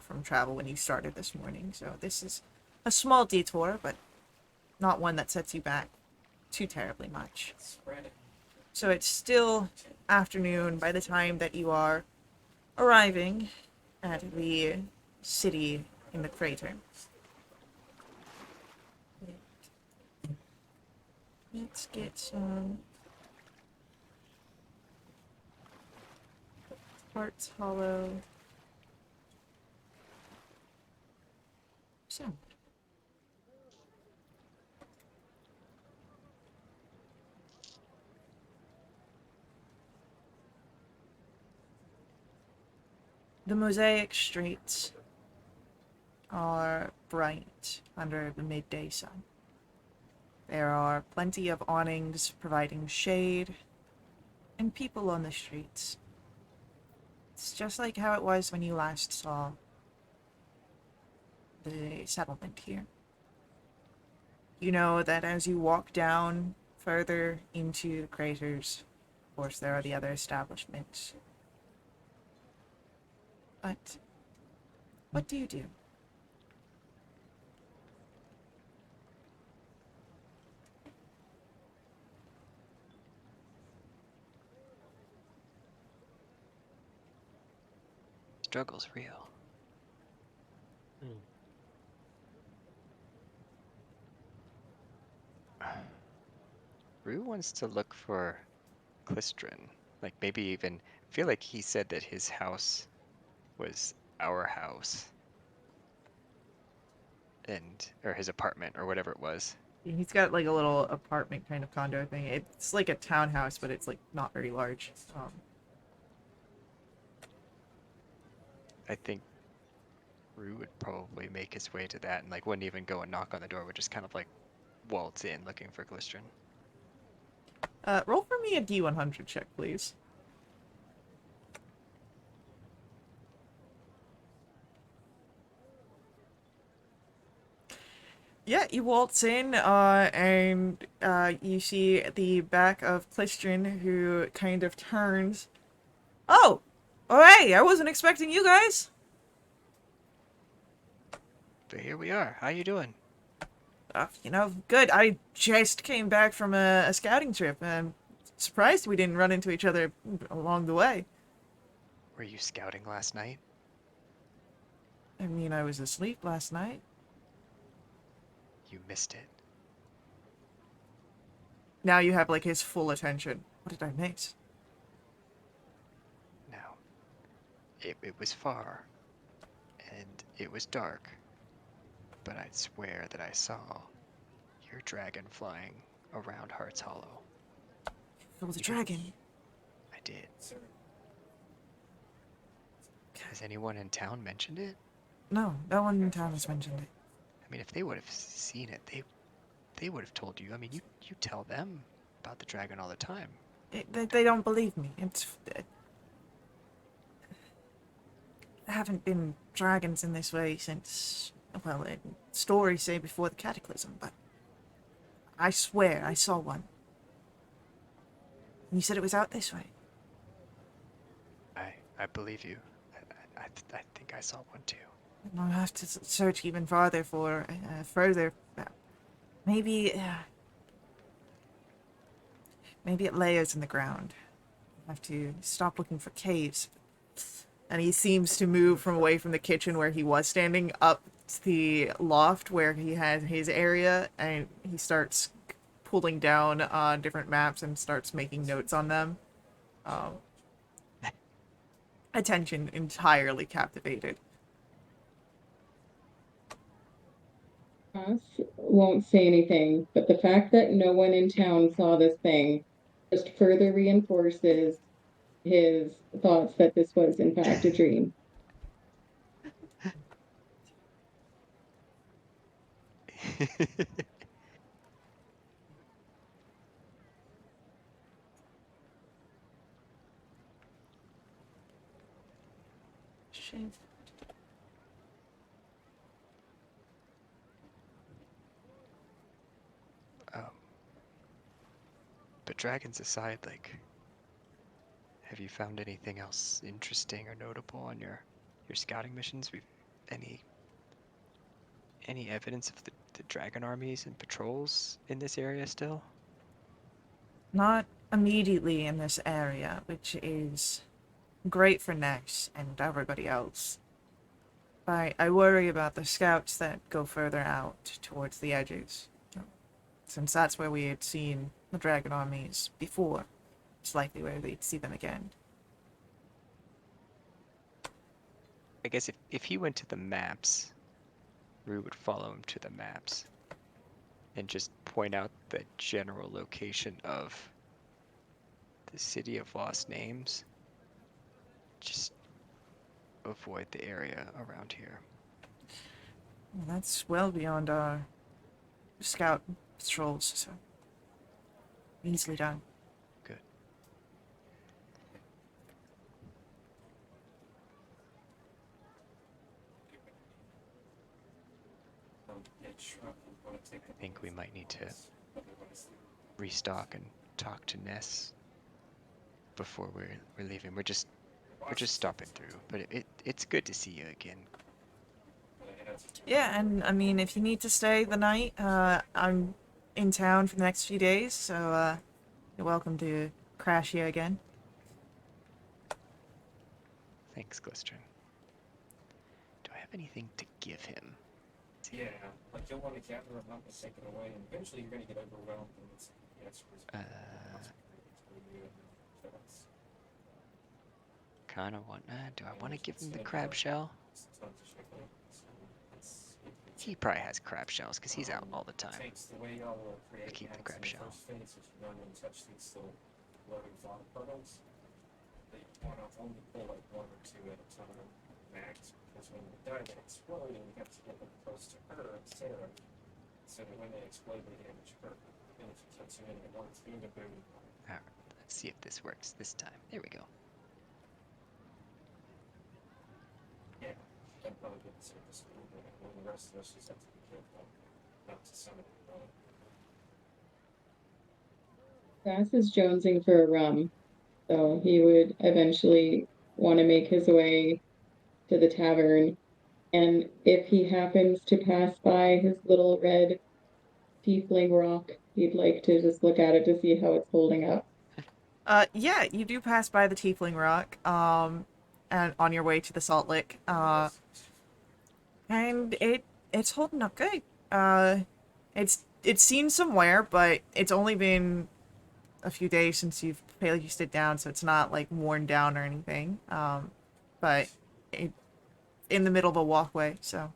from travel when you started this morning, so this is a small detour, but not one that sets you back too terribly much. So it's still afternoon by the time that you are arriving at the city in the crater. Let's get some Hearts Hollow sound. The mosaic streets are bright under the midday sun. There are plenty of awnings providing shade and people on the streets. It's just like how it was when you last saw the settlement here. You know that as you walk down further into the craters, of course, there are the other establishments. But what do you do? Struggle's real. Rue wants to look for Klistrin. Like maybe even I feel like he said that his house was our house and or his apartment or whatever it was. He's got like a little apartment kind of condo thing. It's like a townhouse, but it's like not very large. I think Rue would probably make his way to that and like wouldn't even go and knock on the door, would just kind of like waltz in looking for Glistrin. Roll for me a D100 check, please. Yeah, you waltz in, and you see the back of Klistrin, who kind of turns. Oh! Oh, hey! I wasn't expecting you guys! But here we are. How you doing? Good. I just came back from a scouting trip, and surprised we didn't run into each other along the way. Were you scouting last night? I mean, I was asleep last night. You missed it. Now you have, like, his full attention. What did I miss? No. It was far. And it was dark. But I'd swear that I saw your dragon flying around Hearts Hollow. Oh, the dragon. did. Has anyone in town mentioned it? No, no one in town has mentioned it. I mean, if they would have seen it, they would have told you. I mean, you tell them about the dragon all the time. They don't believe me. There haven't been dragons in this way since, well, stories say before the cataclysm, but I swear I saw one. And you said it was out this way. I believe you. I think I saw one too. And I'll have to search even farther for further. Maybe, maybe it layers in the ground. I have to stop looking for caves. And he seems to move from away from the kitchen where he was standing up to the loft where he had his area, and he starts pulling down on different maps and starts making notes on them. Attention entirely captivated. Ross won't say anything, but the fact that no one in town saw this thing just further reinforces his thoughts that this was in fact a dream. Shit. um, but dragons aside, like, have you found anything else interesting or notable on your scouting missions? Any evidence of the dragon armies and patrols in this area still? Not immediately in this area, which is great for Nex and everybody else. I worry about the scouts that go further out towards the edges. Since that's where we had seen the dragon armies before, it's likely where we'd see them again. I guess if he went to the maps, Rue would follow him to the maps and just point out the general location of the City of Lost Names. Just avoid the area around here. Well, that's well beyond our scout patrols, so easily done. Good. I think we might need to restock and talk to Ness before we're leaving. We're just stopping through, but it's good to see you again. Yeah, and I mean, if you need to stay the night, I'm in town for the next few days, so you're welcome to crash here again. Thanks, Glistrin. Do I have anything to give him? Yeah, like you'll want to gather them up and take it away, and eventually you're going to get overwhelmed and it's the answers. Kind of want. Do I want to give him the crab shell? He probably has crab shells because he's out all the time. The way y'all will create Keep the crab maps in shell. first phase is you run and touch these little loading vlog puddles. They want to only pull like one or two at a time max, because when they die they explode and you have to get them close to her, Sarah, so that when they explode they damage her. And if you touch them in at once, boom, boom. Alright, let's see if this works this time. There we go. Yeah, that'd probably get the surface a little bit, and then the rest of us just have to be careful not to summon it. Bass is jonesing for a rum, so he would eventually want to make his way to the tavern. And if he happens to pass by his little red tiefling rock, he'd like to just look at it to see how it's holding up. Yeah, you do pass by the Tiefling Rock, and on your way to the Salt Lick, and it's holding up good. It's seen some wear, but it's only been a few days since you've placed it down, so it's not like worn down or anything. But it in the middle of a walkway, so.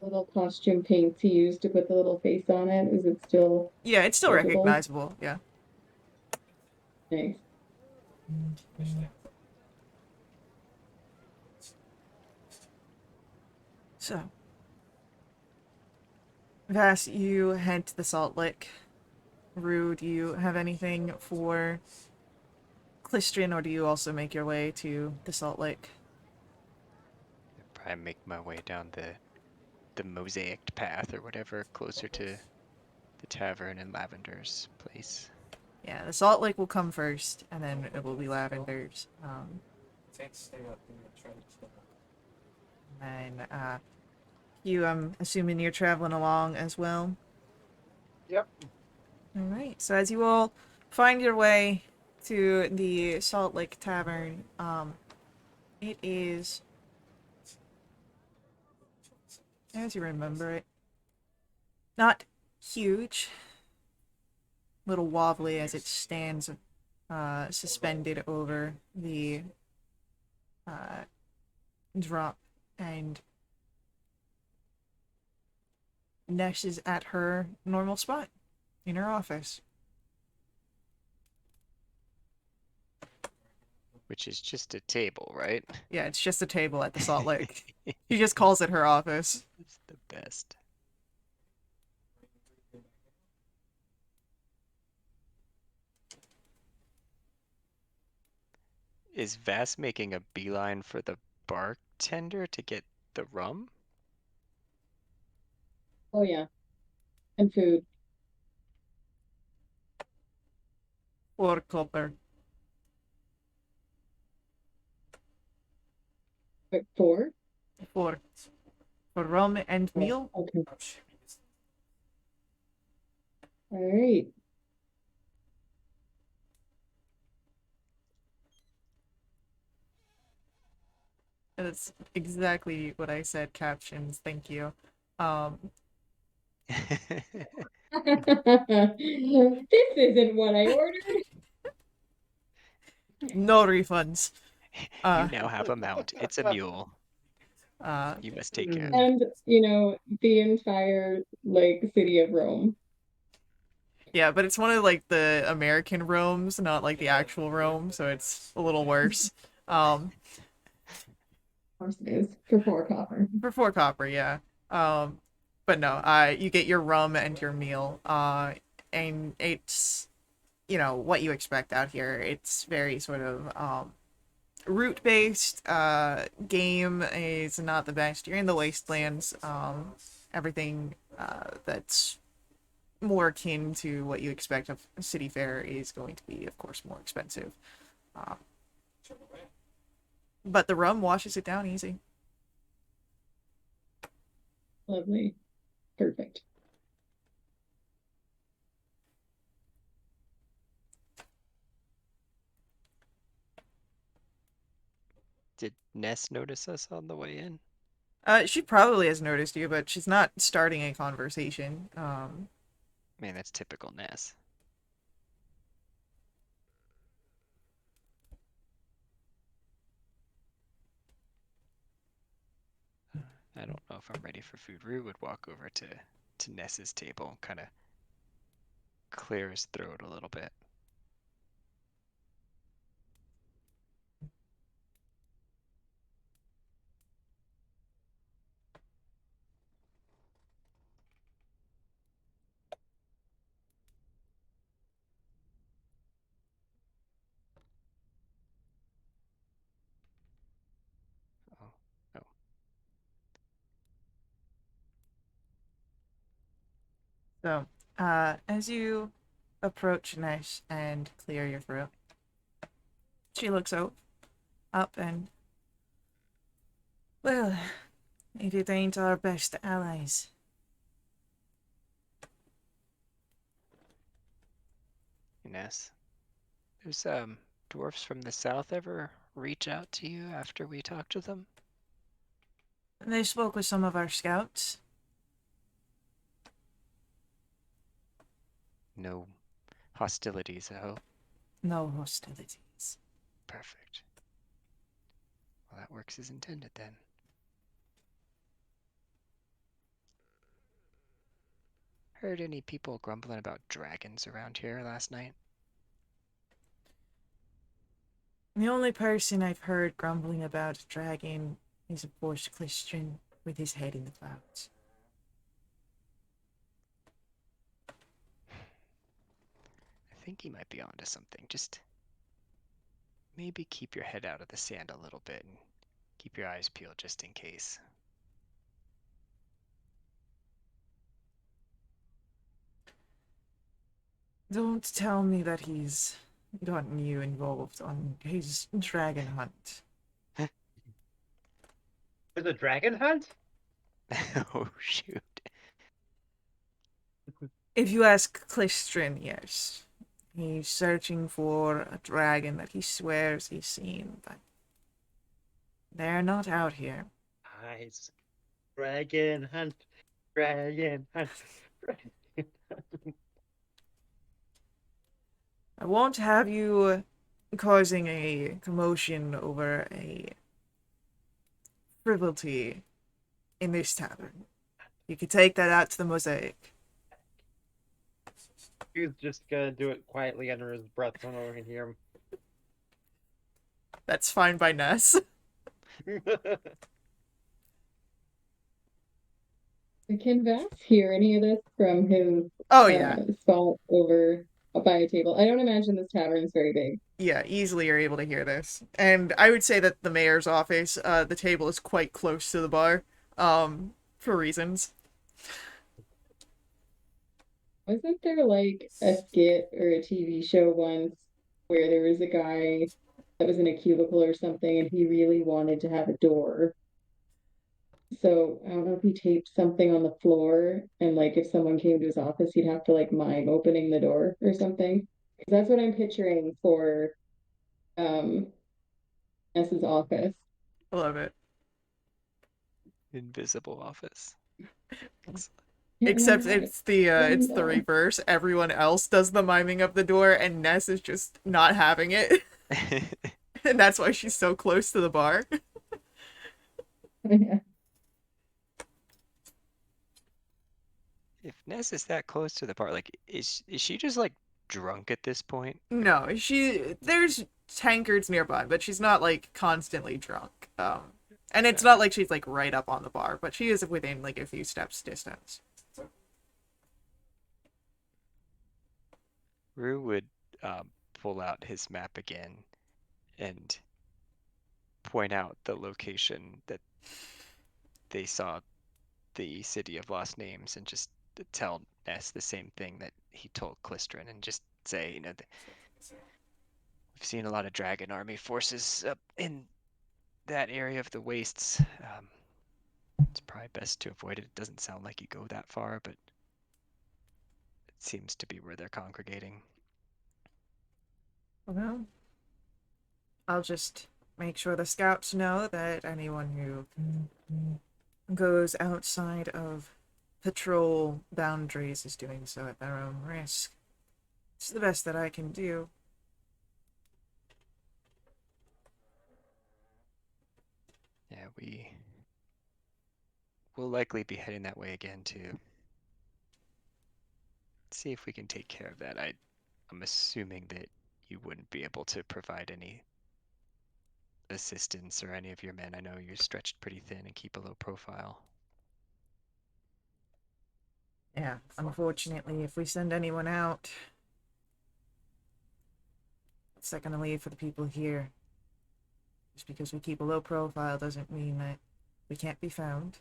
little costume paints he used to put the little face on it? Is it still Yeah, it's still legible? recognizable. Yeah. Nice. So, Vass, you head to the Salt Lick. Rue, do you have anything for Clistrian, or do you also make your way to the Salt Lake? Probably make my way down the mosaicked path or whatever closer to the tavern and Lavender's place. Yeah, the Salt Lake will come first, and then it will be Lavender's. Can't stay up here and try to kill him. And you, I'm assuming you're traveling along as well. Yep. All right. So as you all find your way to the Salt Lake Tavern, it is, as you remember it, not huge, little wobbly as it stands suspended over the drop, and Nesh is at her normal spot in her office. Which is just a table, right? Yeah, it's just a table at the Salt Lake. She just calls it her office. That's the best. Is Vass making a beeline for the bartender to get the rum? Oh yeah. And food. 4 copper. But four? For rum and Oh, meal. okay. I'm shipping this. All right. That's exactly what I said. Captions. Thank you. Um, This isn't what I ordered. no refunds. You now have a mount. It's a mule. Uh, You must take care of it. And, you know, the entire, like, city of Rome. yeah, but it's one of like the American Romes, not like the actual Rome, so it's a little worse. Of course it is. For 4 copper. For 4 copper, yeah. But no, you get your rum and your meal. And it's, you know, what you expect out here. It's very sort of route based. Game is not the best. You're in the wastelands. Everything that's more akin to what you expect of a city fair is going to be, of course, more expensive. But the rum washes it down easy. Lovely. Perfect. Did Ness notice us on the way in? She probably has noticed you, but she's not starting a conversation. Man, that's typical Ness. I don't know if I'm ready for food. Rue would walk over to Ness's table and kind of clear his throat a little bit. Oh, no. So, as you approach Nesh and clear your throat, she looks up and, well, if it ain't our best allies. Ness, those dwarfs from the south ever reach out to you after we talk to them? They spoke with some of our scouts. No hostilities, I hope. No hostilities. Perfect. Well, that works as intended then. heard any people grumbling about dragons around here last night? The only person I've heard grumbling about a dragon is, of course, Clistrin with his head in the clouds. I think he might be onto something. Just maybe keep your head out of the sand a little bit and keep your eyes peeled just in case. Don't tell me that he's gotten you involved on his dragon hunt. There's a dragon hunt? Oh, shoot. If you ask Clistrin, yes. He's searching for a dragon that he swears he's seen, but they're not out here. Nice. Dragon hunt. Dragon hunt. Dragon hunt. I won't have you causing a commotion over a frivolity in this tavern. You could take that out to the mosaic. He's just gonna do it quietly under his breath so no one can hear That's fine by Ness. him. Can Vass hear any of this from his Oh yeah. spot over by a table? I don't imagine this tavern is very big. Yeah, easily you're able to hear this. And I would say that the mayor's office, the table is quite close to the bar, for reasons. Wasn't there like a skit or a TV show once where there was a guy that was in a cubicle or something and he really wanted to have a door? So I don't know if he taped something on the floor and like if someone came to his office, he'd have to like mime opening the door or something. 'Cause that's what I'm picturing for um S's office. I love it. Invisible office. Excellent. Can't Except remember it's the No. reverse. Everyone else does the miming of the door, and Ness is just not having it. And that's why she's so close to the bar. Yeah. If Ness is that close to the bar, like, is she just like drunk at this point? No, there's tankards nearby, but she's not like constantly drunk. And it's not like she's like right up on the bar, but she is within like a few steps distance. Rue would pull out his map again and point out the location that they saw the City of Lost Names and just tell Ness the same thing that he told Clistrin and just say, you know, we've seen a lot of Dragon Army forces up in that area of the wastes. It's probably best to avoid it. It doesn't sound like you go that far, but it seems to be where they're congregating. Well, I'll just make sure the scouts know that anyone who goes outside of patrol boundaries is doing so at their own risk. It's the best that I can do. Yeah, we'll likely be heading that way again to see if we can take care of that. I'm assuming that you wouldn't be able to provide any assistance or any of your men. I know you're stretched pretty thin and keep a low profile. Yeah, unfortunately, if we send anyone out, what's that gonna leave for the people here? Just because we keep a low profile doesn't mean that we can't be found.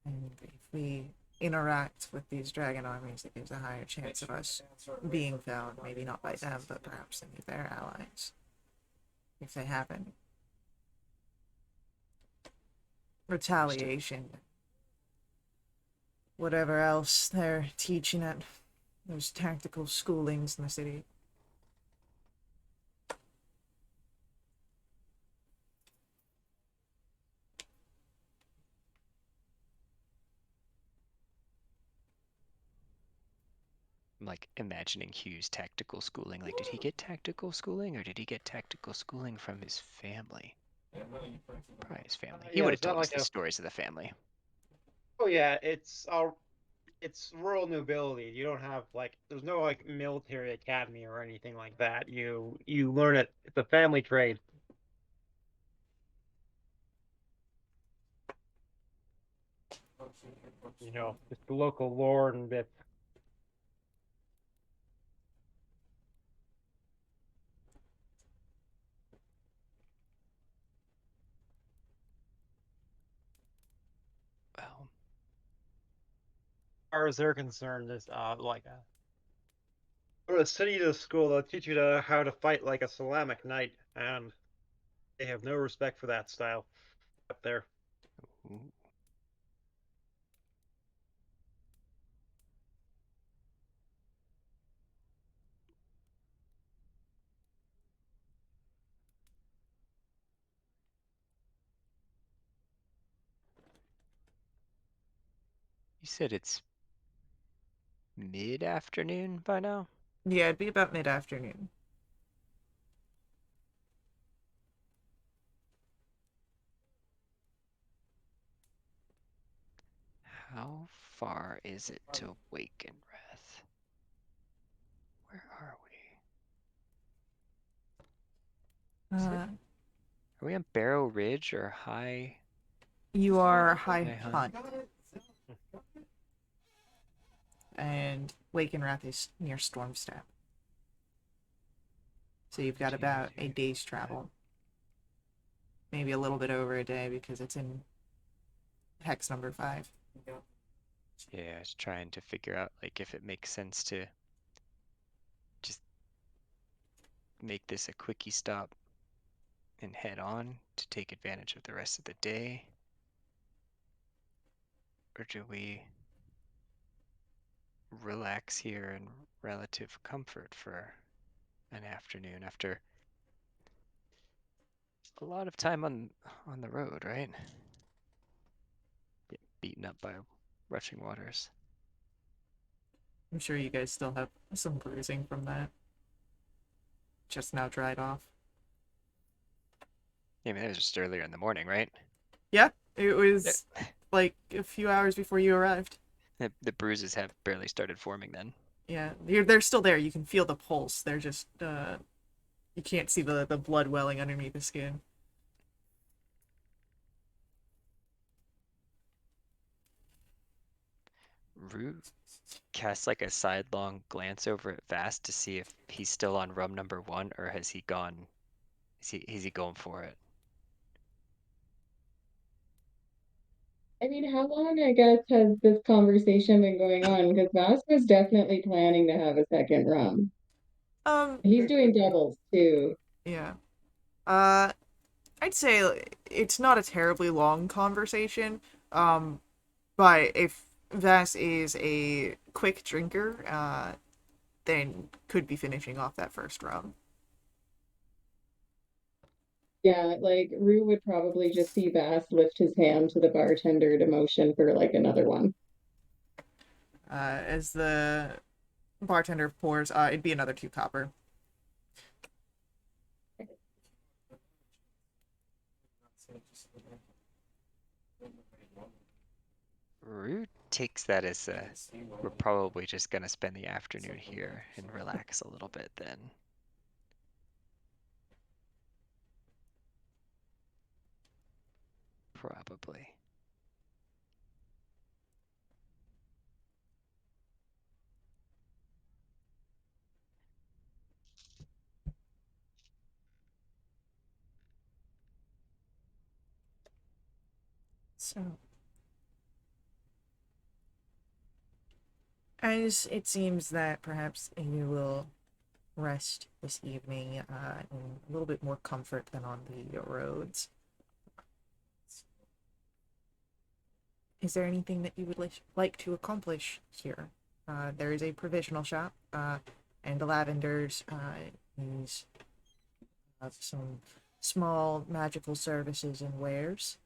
And if we interact with these dragon armies, it gives a higher chance of us being found. Maybe not by them, but perhaps any of their allies. If they happen. Retaliation. Whatever else they're teaching at those tactical schoolings in the city. I'm like imagining Hugh's tactical schooling. Like, did he get tactical schooling or did he get tactical schooling from his family? Probably his family. He Yeah, would have it's not told us like the a. stories of the family. Oh yeah, it's all. it's rural nobility. You don't have like there's no like military academy or anything like that. You learn it. It's a family trade. You know, just the local lore and bits. Well, As far as they're concerned, is like a go to the city to school. They'll teach you to how to fight like a Salamic knight, and they have no respect for that style up there. ooh, you said it's mid-afternoon by now? Yeah, it'd be about mid-afternoon. How far is it to Wakenrath? Where are we? Is it? Uh, Are we on Barrow Ridge or High you are High Hunt? Hunt, and Wakenrath is near Stormstep. So you've got about a day's travel. Maybe a little bit over a day because it's in hex number 5. Yeah, I was trying to figure out like if it makes sense to just make this a quickie stop and head on to take advantage of the rest of the day. Or do we relax here in relative comfort for an afternoon after a lot of time on the road, right? Get beaten up by rushing waters. I'm sure you guys still have some bruising from that. Just now dried off. I mean, that was just earlier in the morning, right? Yeah, it Yeah. was like a few hours before you arrived. The bruises have barely started forming then. Yeah, they're still there. You can feel the pulse. They're just you can't see the blood welling underneath the skin. Rue casts like a sidelong glance over at Vast to see if he's still on rum number 1 or has he gone? Is he going for it? I mean, how long, I guess, has this conversation been going on? Because Vas was definitely planning to have a second rum. Um, He's doing doubles too. yeah. I'd say it's not a terribly long conversation. But if Vass is a quick drinker, then could be finishing off that first rum. Yeah, like Rue would probably just see Vas lift his hand to the bartender to motion for like another one. As the bartender pours, it'd be another 2 copper. Rue takes that as we're probably just gonna spend the afternoon here and relax a little bit then. Probably. So, as it seems that perhaps you will rest this evening in a little bit more comfort than on the roads, is there anything that you would like to accomplish here? There is a provisional shop, and the Lavenders use some small magical services and wares.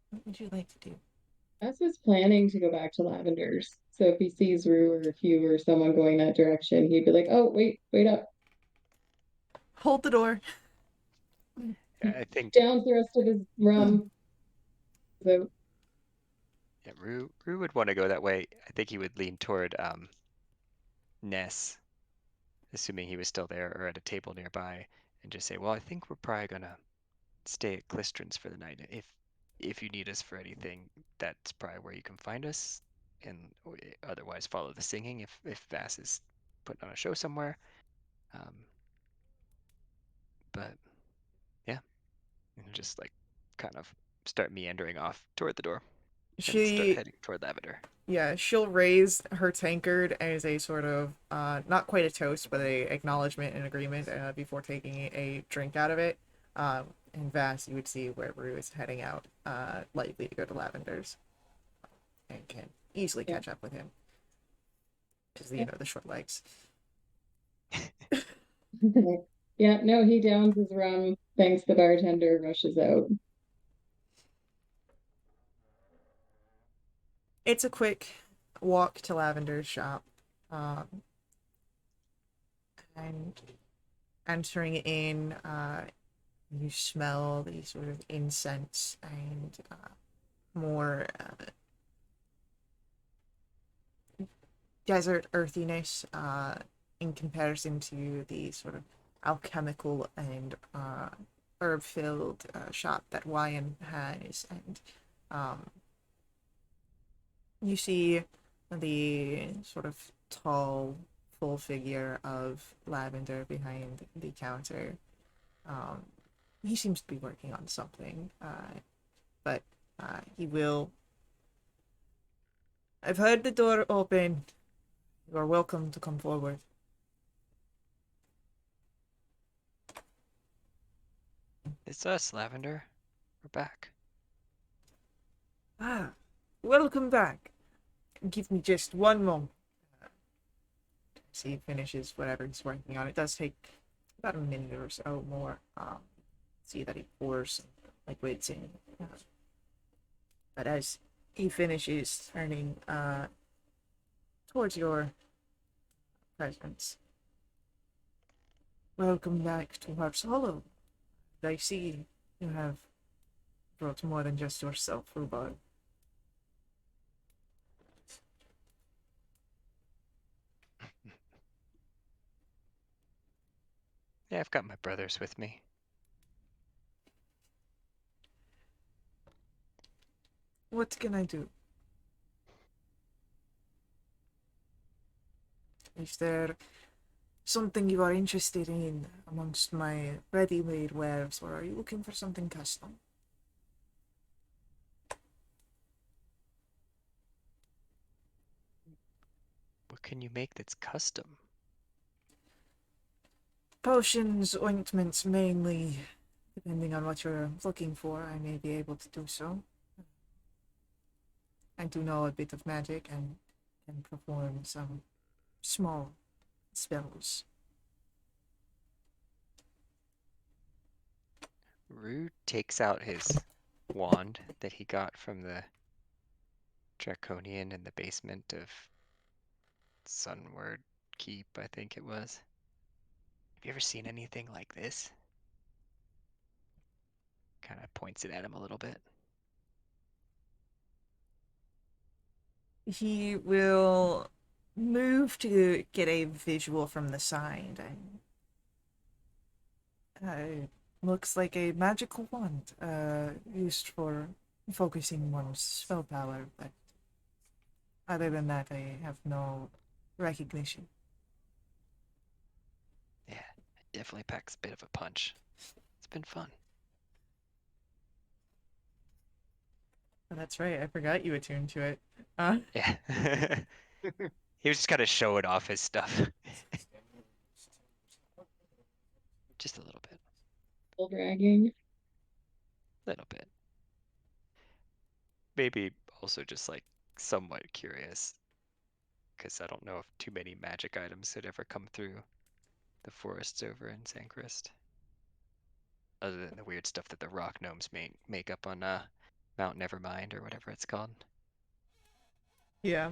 What would you like to do? Vas was planning to go back to Lavender's. So if he sees Rue or Hugh or someone going that direction, he'd be like, "Oh, wait up." Hold the door. I think Downs the rest of his rum. So yeah, Rue would want to go that way. I think he would lean toward Ness, assuming he was still there or at a table nearby, and just say, "Well, I think we're probably gonna stay at Clistron's for the night. If you need us for anything, that's probably where you can find us. And otherwise, follow the singing if Vass is putting on a show somewhere. Um, but yeah, and just like kind of start meandering off toward the door and start She heading toward Lavender. Yeah, she'll raise her tankard as a sort of, not quite a toast, but a acknowledgement and agreement before taking a drink out of it. And Vass, you would see where Rue is heading out, likely to go to Lavender's, and can easily Yeah. catch up with him. Because, you know, the short legs. yeah, no, he downs his rum, thanks the bartender, rushes out. It's a quick walk to Lavender's shop. And entering in, you smell the sort of incense and more desert earthiness in comparison to the sort of alchemical and herb filled shop that Wyan has. And you see the sort of tall, full figure of Lavender behind the counter. Um, he seems to be working on something, but he will. I've heard the door open. You are welcome to come forward. It's us, Lavender. We're back. Ah, welcome back. Give me just one moment. As he finishes whatever he's working on. It does take about a minute or so more. See that he pours some liquids in. But as he finishes turning towards your presence. Welcome back to Harp's Hollow. I see you have brought more than just yourself, Rhubarb. Yeah, I've got my brothers with me. What can I do? Is there something you are interested in amongst my ready-made wares, or are you looking for something custom? What can you make that's custom? Potions, ointments mainly. Depending on what you're looking for, I may be able to do so. I do know a bit of magic and can perform some small spells. Rue takes out his wand that he got from the Draconian in the basement of Sunward Keep, I think it was. Have you ever seen anything like this? Kind of points it at him a little bit. He will move to get a visual from the side. It looks like a magical wand used for focusing one's spell power, but other than that, I have no recognition. Yeah, it definitely packs a bit of a punch. It's been fun. Oh, that's right, I forgot you attuned to it. Yeah. He was just kind of showing off his stuff. Just a little bit. Full dragging. Little bit. Maybe also just like somewhat curious. Because I don't know if too many magic items had ever come through the forests over in Sancrist. Other than the weird stuff that the rock gnomes make up on Mount Nevermind or whatever it's called. Yeah.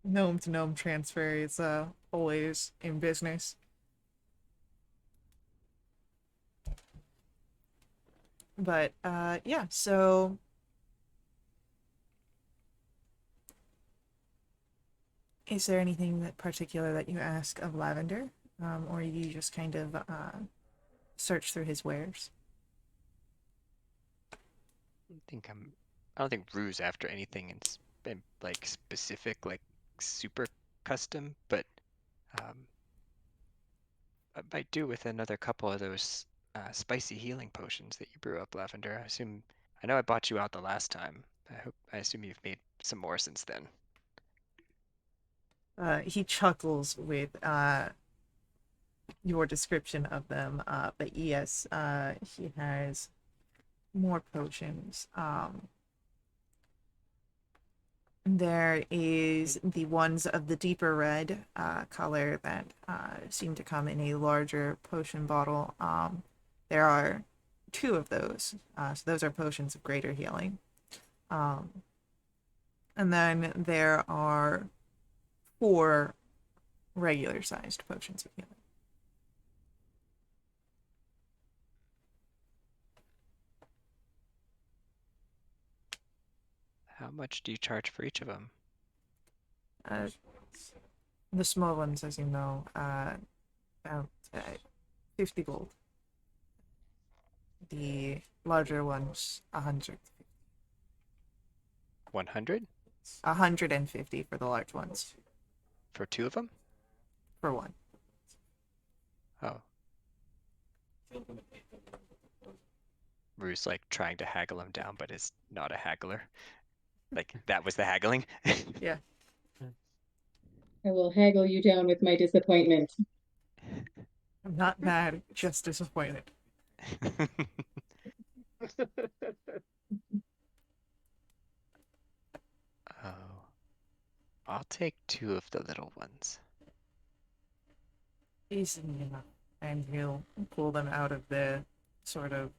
Gnome to gnome transfer is always in business. But yeah, so is there anything that particular that you ask of Lavender? Or you just kind of search through his wares? I don't think Rue's after anything in like specific, like super custom, but um, I might do with another couple of those spicy healing potions that you brew up, Lavender. I know I bought you out the last time. I assume you've made some more since then. He chuckles with your description of them, but yes, he has more potions. There is the ones of the deeper red color that seem to come in a larger potion bottle. There are two of those, so those are potions of greater healing. Um, and then there are four regular sized potions of healing. How much do you charge for each of them? Uh, the small ones, as you know, about 50 gold. The larger ones, 100. 100 150 for the large ones, for two of them? for one. Oh, Rue's like trying to haggle him down, but is not a haggler. Like that was the haggling. Yeah. I will haggle you down with my disappointment. I'm not mad, just disappointed. Oh, I'll take two of the little ones. Easily enough. And he'll pull them out of the sort of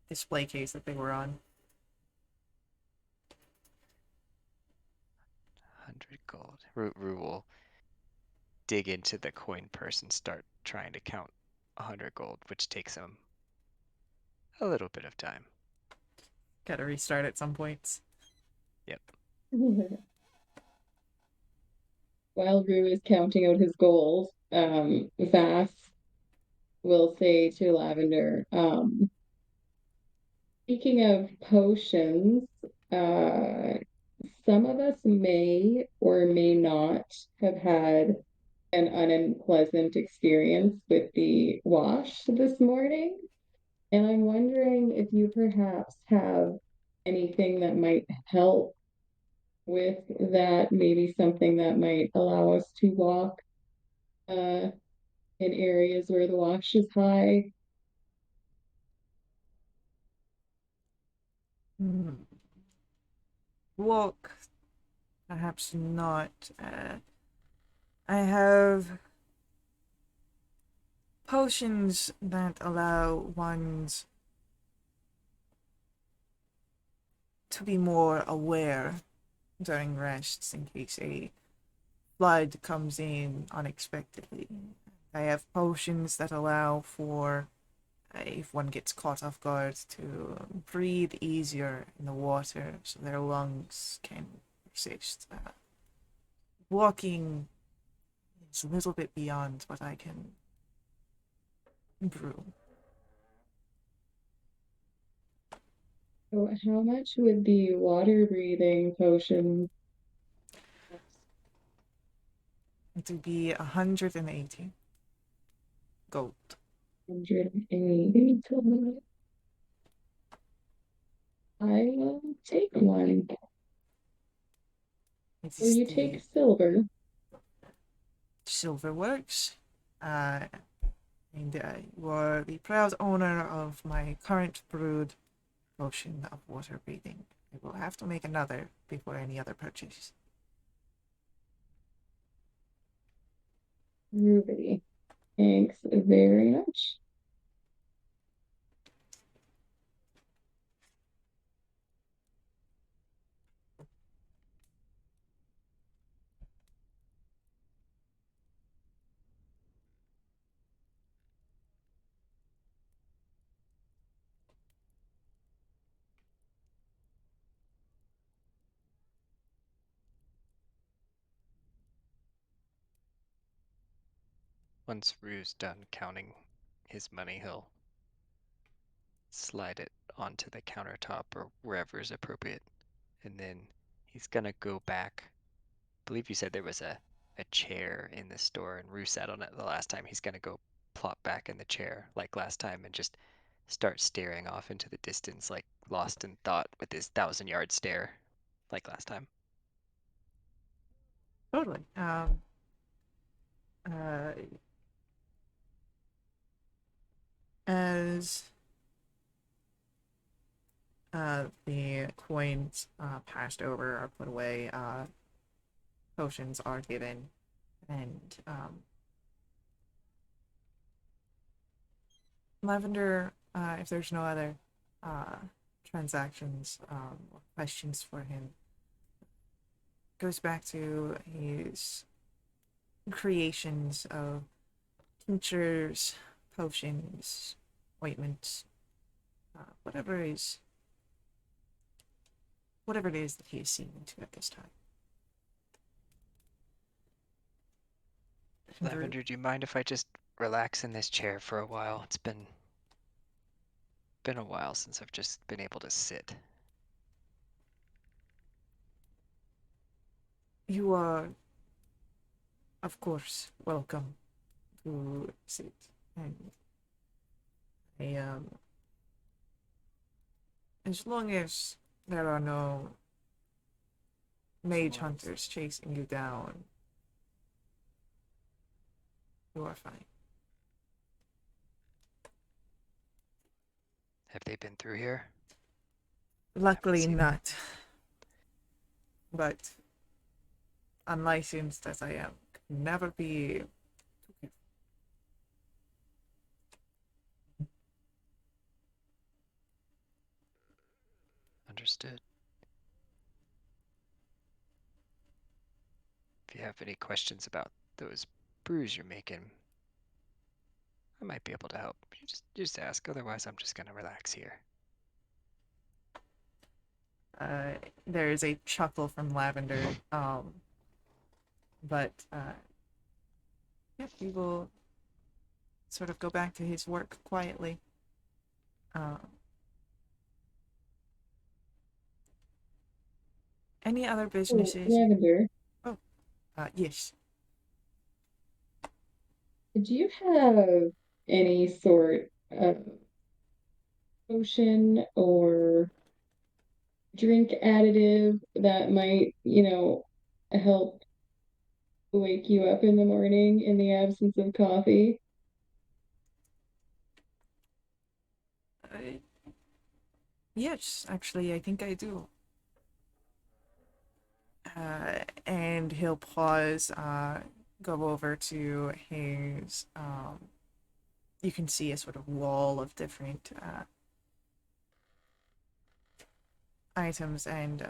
display case that they were on. 100 gold. Rue will dig into the coin purse and start trying to count 100 gold, which takes him a little bit of time. Gotta restart at some points. Yep. While Rue is counting out his gold, Vass will say to Lavender, speaking of potions, some of us may or may not have had an unpleasant experience with the wash this morning. And I'm wondering if you perhaps have anything that might help with that, maybe something that might allow us to walk in areas where the wash is high. Walk, perhaps not. I have potions that allow ones to be more aware during rests in case a flood comes in unexpectedly. I have potions that allow for, if one gets caught off guard, to breathe easier in the water so their lungs can persist. Walking is a little bit beyond what I can brew. So how much would the water breathing potion cost? It would be 180 gold. 180. I will take one. It Will is you the take silver? silver works. And you are the proud owner of my current brewed potion of water breathing. I will have to make another before any other purchase. Ruby. Thanks very much. Once Rue's done counting his money, he'll slide it onto the countertop or wherever is appropriate. And then he's gonna go back. I believe you said there was a chair in the store and Rue sat on it the last time. He's gonna go plop back in the chair like last time and just start staring off into the distance like lost in thought with his 1,000-yard stare like last time. Totally. Uh, as the coins passed over are put away, potions are given, and Lavender, if there's no other transactions or questions for him, goes back to his creations of tinctures, potions, ointments, whatever it is that he is seeing into at this time. Lavender, do you mind if I just relax in this chair for a while? It's been a while since I've just been able to sit. You are, of course, welcome to sit. And as long as there are no mage hunters chasing you down, you are fine. Have they been through here? Luckily seen- not. But unlicensed as I am, could never be too careful. Understood. If you have any questions about those brews you're making, I might be able to help. You just ask. Otherwise, I'm just gonna relax here. There is a chuckle from Lavender, but yeah, he will sort of go back to his work quietly. Any other Oh, businesses? Lavender, Yes. do you have any sort of potion or drink additive that might, help wake you up in the morning in the absence of coffee? Uh, yes, actually, I think I do. And he'll pause, go over to his, you can see a sort of wall of different items, and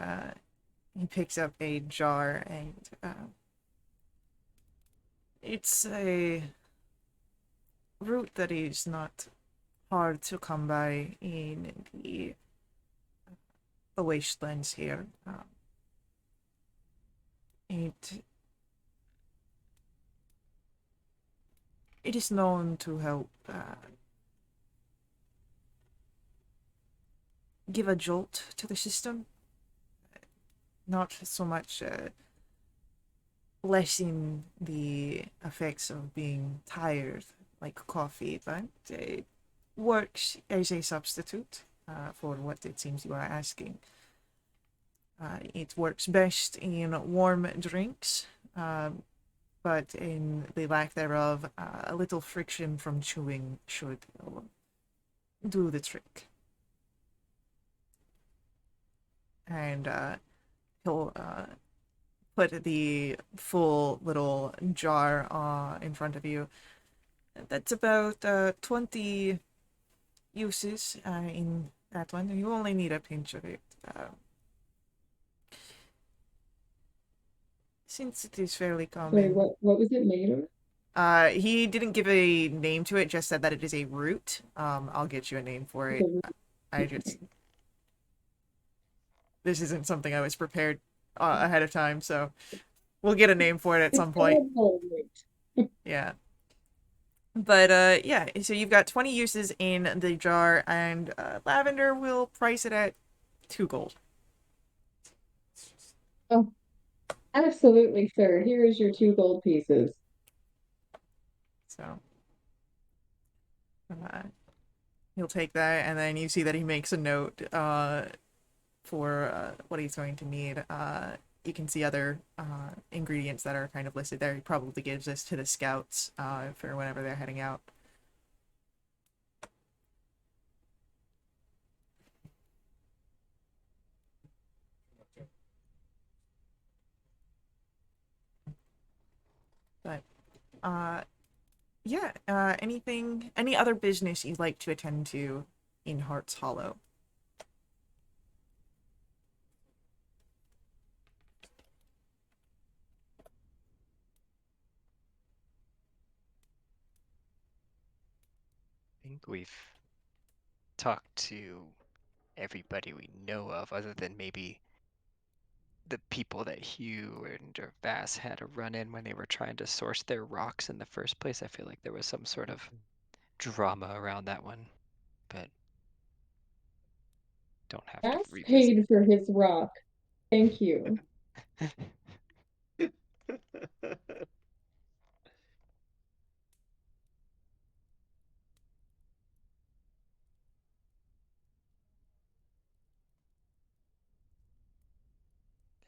he picks up a jar, and it's a root that is not hard to come by in the wastelands here. It is known to help give a jolt to the system. Not so much lessen the effects of being tired like coffee, but it works as a substitute for what it seems you are asking. It works best in warm drinks, but in the lack thereof, a little friction from chewing should do the trick. And he'll put the full little jar in front of you. That's about 20 uses in that one. You only need a pinch of it. Since it is fairly Sorry, common. what was it made of? He didn't give a name to it, just said that it is a root. I'll get you a name for it. I just... This isn't something I was prepared ahead of time, so we'll get a name for it at some point. Edible root. Yeah. But yeah, so you've got 20 uses in the jar, and Lavender will price it at 2 gold. Oh, absolutely, sir. Here is your 2 gold pieces. So uh, he'll take that, and then you see that he makes a note for what he's going to need. You can see other ingredients that are kind of listed there. He probably gives this to the scouts for whenever they're heading out. Okay. But yeah, any other business you'd like to attend to in Heart's Hollow? I think we've talked to everybody we know of, other than maybe the people that Hugh and or Vass had a run in when they were trying to source their rocks in the first place. I feel like there was some sort of drama around that one, but don't have to That's revisit. paid for his rock. Thank you.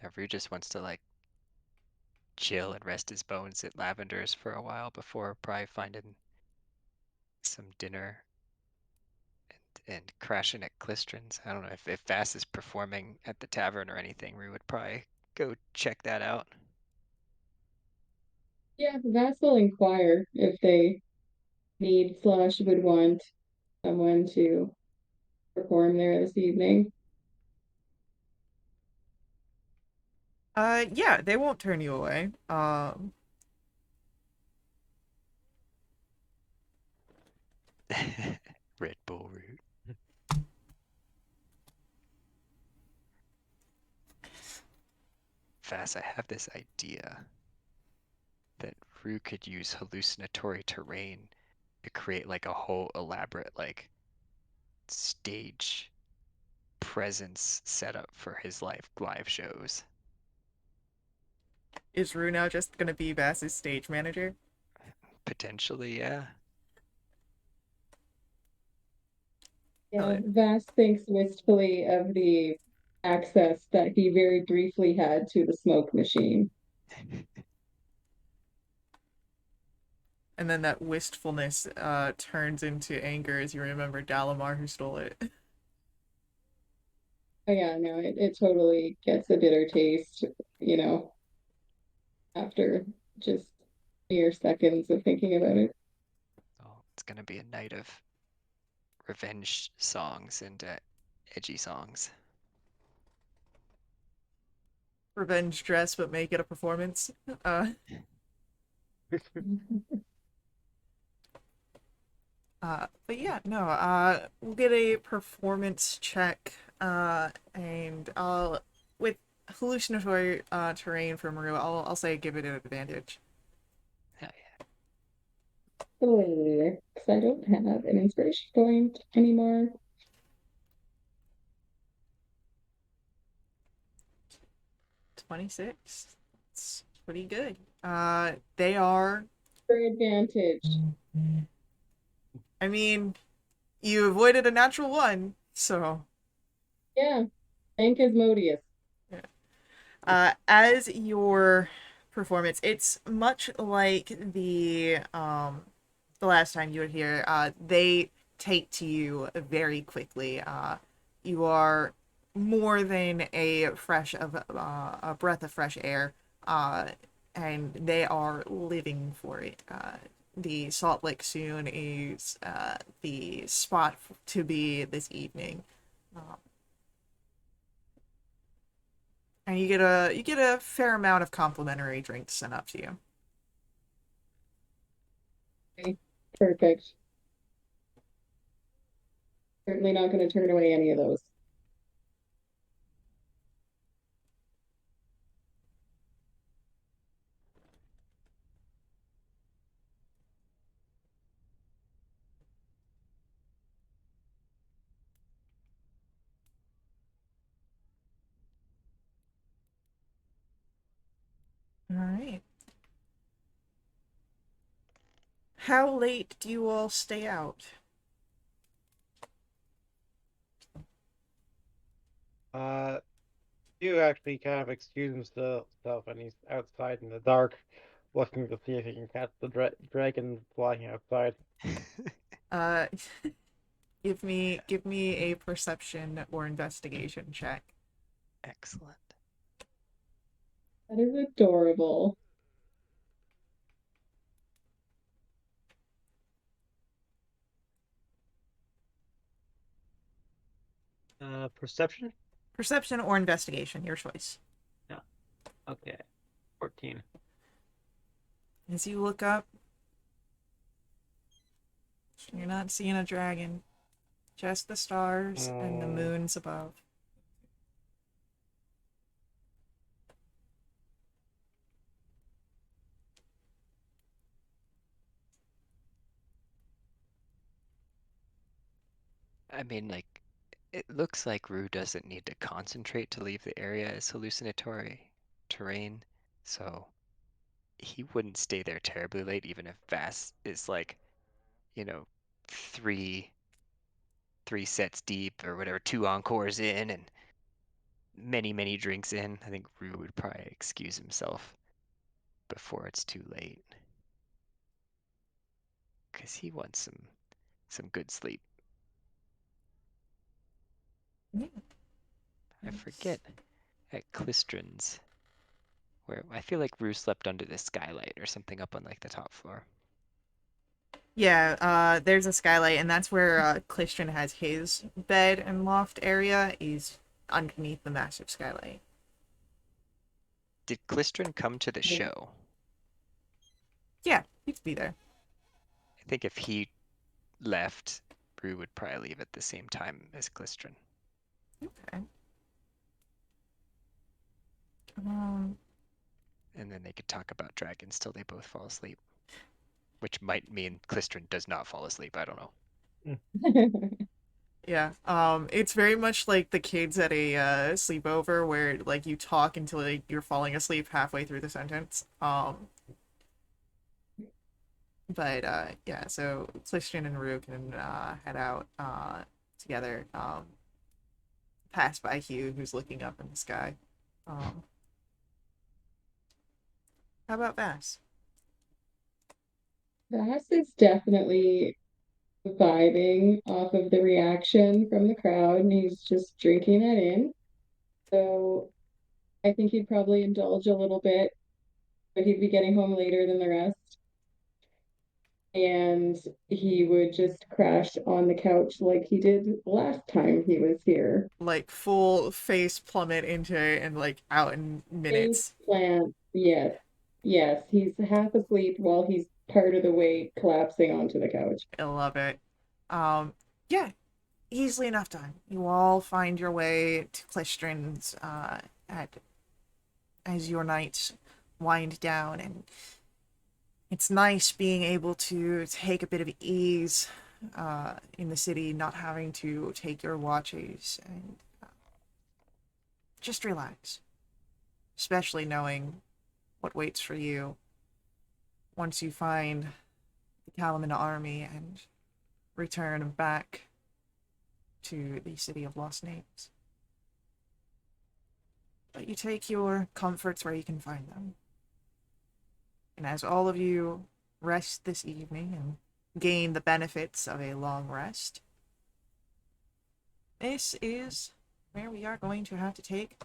Yeah, Rue just wants to like chill and rest his bones at Lavender's for a while before probably finding some dinner and crashing at Klistron's. I don't know if Vass is performing at the tavern or anything. We would probably go check that out. Yeah, Vass will inquire if they need slash would want someone to perform there this evening. Yeah, they won't turn you away. Red Bull route. Vass, I have this idea that Rue could use hallucinatory terrain to create like a whole elaborate like stage presence setup for his live shows. Is Rue now just gonna be Vass's stage manager? Potentially, yeah. Yeah, Oh, Vass thinks wistfully of the access that he very briefly had to the smoke machine. and then that wistfulness turns into anger as you remember Dalamar who stole it. Oh yeah, no, it totally gets a bitter taste, you know, after just mere seconds of thinking about it. Oh, it's gonna be a night of revenge songs and edgy songs. Revenge dress, but make it a performance. Uh, but yeah, no. We'll get a performance check. And I'll with hallucinatory terrain from Rue. I'll say give it an advantage. Hell yeah. Because I don't have an inspiration point anymore. 26. It's pretty good. They are. For advantage. I mean, you avoided a natural one, so Yeah, thank Asmodeus. as your performance, it's much like the last time you were here. They take to you very quickly. You are more than a breath of fresh air, uh, and they are living for it. The Salt Lick soon is the spot to be this evening. And you get a fair amount of complimentary drinks sent up to you. Okay, perfect. Certainly not going to turn away any of those. All right. How late do you all stay out? You actually kind of excuse himself, and he's outside in the dark, looking to see if he can catch the dragon flying outside. Uh, give me a perception or investigation check. Excellent. That is adorable. Perception? Perception or investigation, your choice. No. Okay. 14. As you look up, you're not seeing a dragon, just the stars and the moons above. I mean, like, it looks like Rue doesn't need to concentrate to leave the area as hallucinatory terrain, so he wouldn't stay there terribly late, even if Vass is like, you know, three sets deep or whatever, two encores in and many drinks in. I think Rue would probably excuse himself before it's too late, because he wants some good sleep. Yeah. I forget at Clistron's, where I feel like Rue slept under the skylight or something up on like the top floor. Yeah, there's a skylight, and that's where Clistian has his bed and loft area, is underneath the massive skylight. Did Clistron come to the Yeah. show? Yeah, he'd be there. I think if he left, Rue would probably leave at the same time as Clistron. Okay. Um, And then they could talk about dragons till they both fall asleep. Which might mean Clistron does not fall asleep, I don't know. yeah. It's very much like the kids at a sleepover where like you talk until like, you're falling asleep halfway through the sentence. But yeah, so Clistian and Rue can head out together. Pass by Hugh, who's looking up in the sky. Um, how about Vass? Vass is definitely vibing off of the reaction from the crowd, and he's just drinking that in. So I think he'd probably indulge a little bit, but he'd be getting home later than the rest. And he would just crash on the couch like he did last time he was here. Like full face plummet into it and like out in Face minutes. plant, yes. Yes, he's half asleep while he's part of the way collapsing onto the couch. I love it. Yeah, easily enough done. You all find your way to Clistron's at as your nights wind down, and it's nice being able to take a bit of ease in the city, not having to take your watches and just relax. Especially knowing what waits for you once you find the Kalaman army and return back to the city of Lost Names. But you take your comforts where you can find them. And as all of you rest this evening and gain the benefits of a long rest, this is where we are going to have to take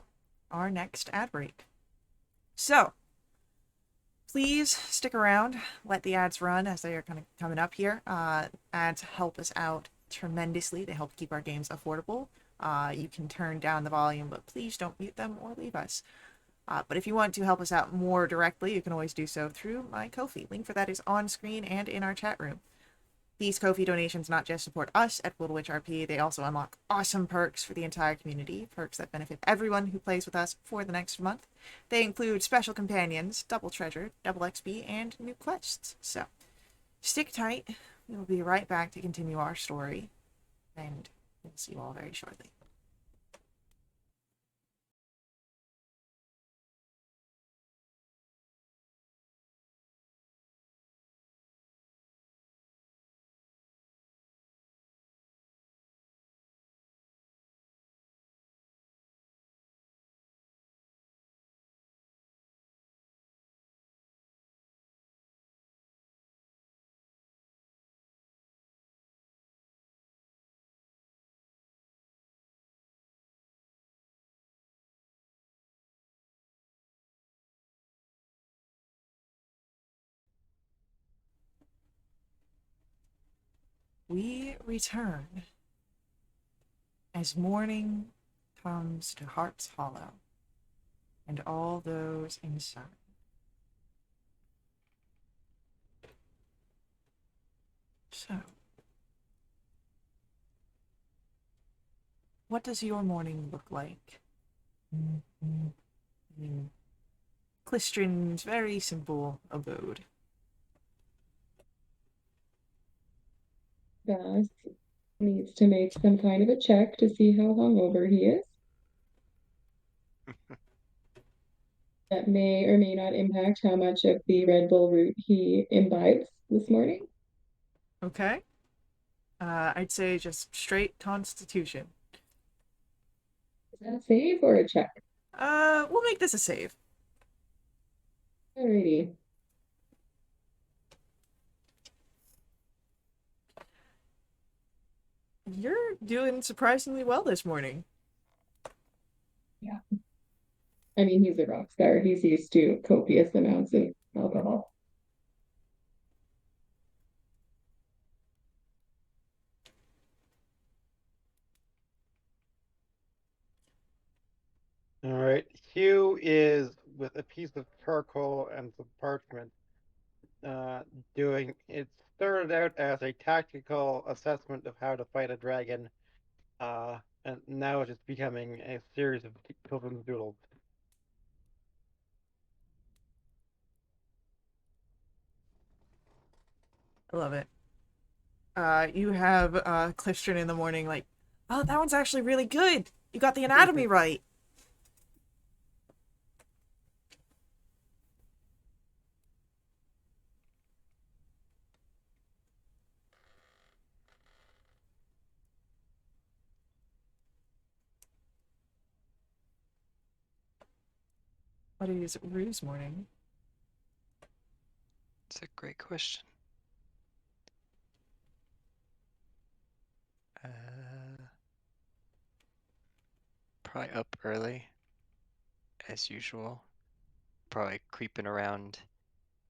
our next ad break. So, please stick around, let the ads run as they are kind of coming up here. Ads help us out tremendously. They help keep our games affordable. You can turn down the volume, but please don't mute them or leave us. But if you want to help us out more directly, you can always do so through my Ko-fi. Link for that is on screen and in our chat room. These Ko-fi donations not just support us at WRP, they also unlock awesome perks for the entire community, perks that benefit everyone who plays with us for the next month. They include special companions, double treasure, double XP, and new quests. So, stick tight. We will be right back to continue our story, and we'll see you all very shortly. we return as morning comes to Heart's Hollow and all those inside. So, what does your morning look like? In Clistrin's very simple abode. Bass needs to make some kind of a check to see how hungover he is. That may or may not impact how much of the Red Bull root he imbibes this morning. Okay? I'd say just straight constitution. Is that a save or a check? We'll make this a save. Alrighty. You're doing surprisingly well this morning. Yeah. I mean, he's a rock star. He's used to copious amounts of alcohol. All right. Hugh is with a piece of charcoal and some parchment. Doing it started out as a tactical assessment of how to fight a dragon, and now it's just becoming a series of children's doodles. I love it. You have Clistrin in the morning like, oh, that one's actually really good. You got the anatomy right. What is Rue's morning? It's a great question. Probably up early, as usual. Probably creeping around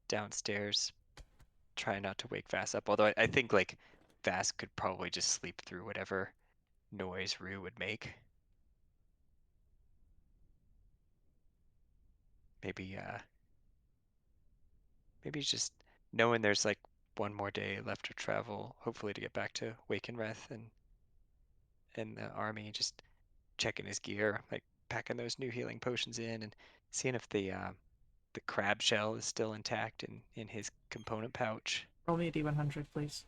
downstairs, trying not to wake Vass up. Although I think like Vass could probably just sleep through whatever noise Rue would make. Maybe maybe just knowing there's like one more day left to travel, hopefully to get back to Wakenreth and the army, just checking his gear, like packing those new healing potions in and seeing if the crab shell is still intact in his component pouch. Roll me a D100, please.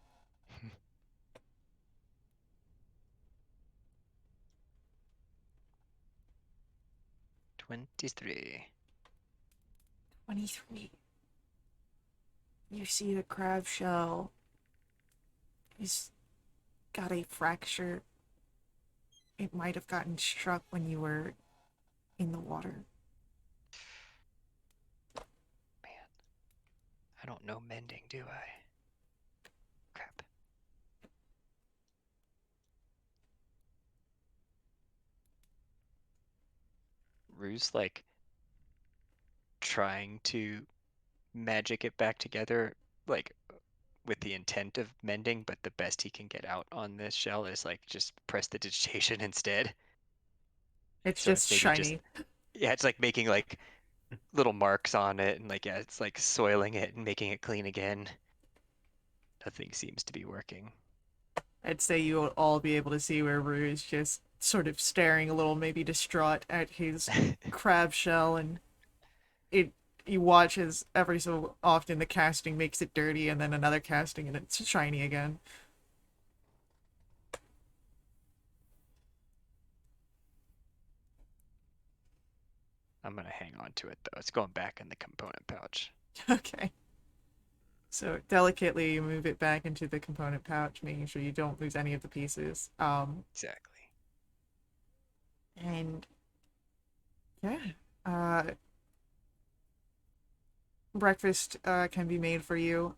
23. 23. You see the crab shell. He's got a fracture. It might have gotten struck when you were in the water. Man, I don't know mending, do I? Crap. Rue's like trying to magic it back together, like with the intent of mending, but the best he can get out on this shell is like just prestidigitation instead. It's So just it's maybe just, shiny. yeah, it's like making like little marks on it and like, yeah, it's like soiling it and making it clean again. Nothing seems to be working. I'd say you'll all be able to see where Rue is just sort of staring a little, maybe distraught at his crab shell, and it you watch as every so often the casting makes it dirty, and then another casting and it's shiny again. I'm gonna hang on to it though. It's going back in the component pouch. Okay. So delicately you move it back into the component pouch, making sure you don't lose any of the pieces. Exactly. And yeah, uh, breakfast can be made for you,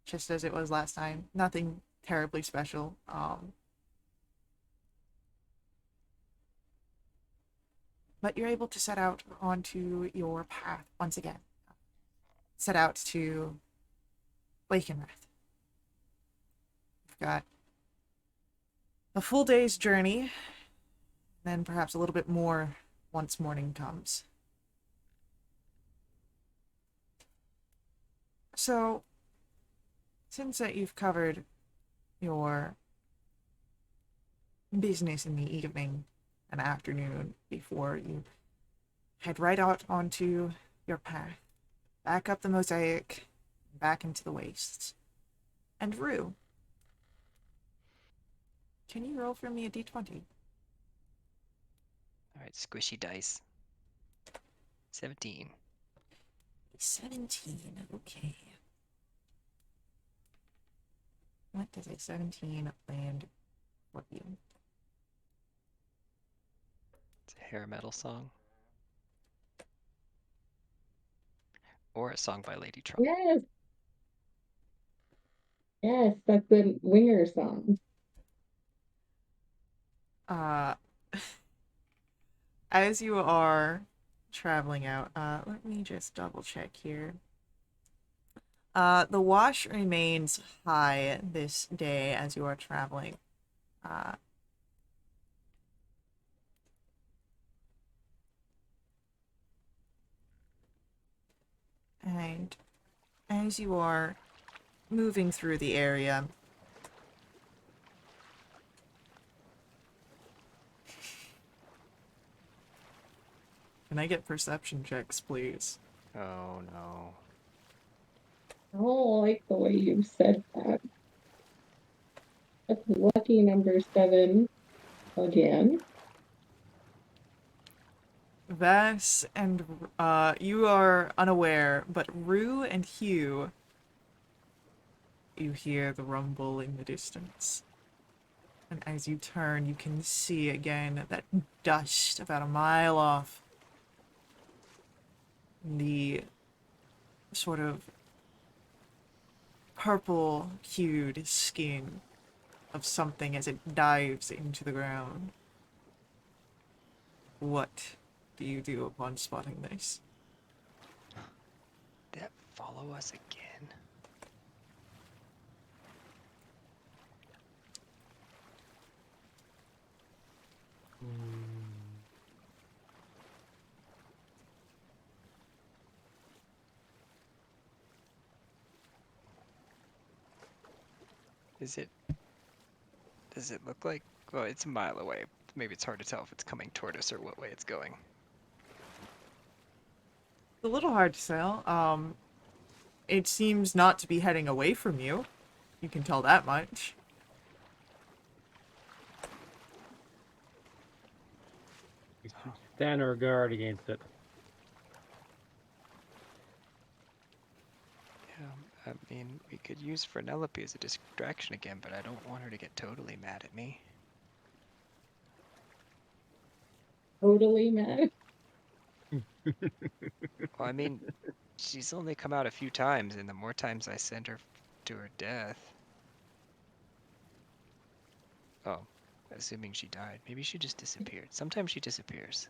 just as it was last time. Nothing terribly special. But you're able to set out onto your path once again. Set out to Wakenrath. You've got a full day's journey, then perhaps a little bit more once morning comes. So, since that you've covered your business in the evening and afternoon before you head right out onto your path, back up the mosaic, back into the wastes. And Rue, can you roll for me a d20? All right, squishy dice. 17. 17, okay. What does a 17 land for you? It's a hair metal song. Or a song by Lady Trump. Yes. Yes, that's the Winger song. As you are traveling out, let me just double check here. The wash remains high this day as you are traveling. And as you are moving through the area, can I get perception checks, please? Oh no. I don't like the way you said that. That's lucky number 7 again. Vass and you are unaware, but Rue and Hugh, you hear the rumble in the distance. And as you turn, you can see again that dust about a mile off. The sort of purple-hued skin of something as it dives into the ground. What do you do upon spotting this? Did that follow us again? Is it... Does it look like... Well, it's a mile away. Maybe it's hard to tell if it's coming toward us or what way it's going. It's a little hard to tell. It seems not to be heading away from you. You can tell that much. Stand our guard against it. Yeah, I mean, we could use Fernelope as a distraction again, but I don't want her to get totally mad at me. Totally mad. Well, I mean, she's only come out a few times, and the more times I send her to her death... Oh, assuming she died. Maybe she just disappeared. Sometimes she disappears.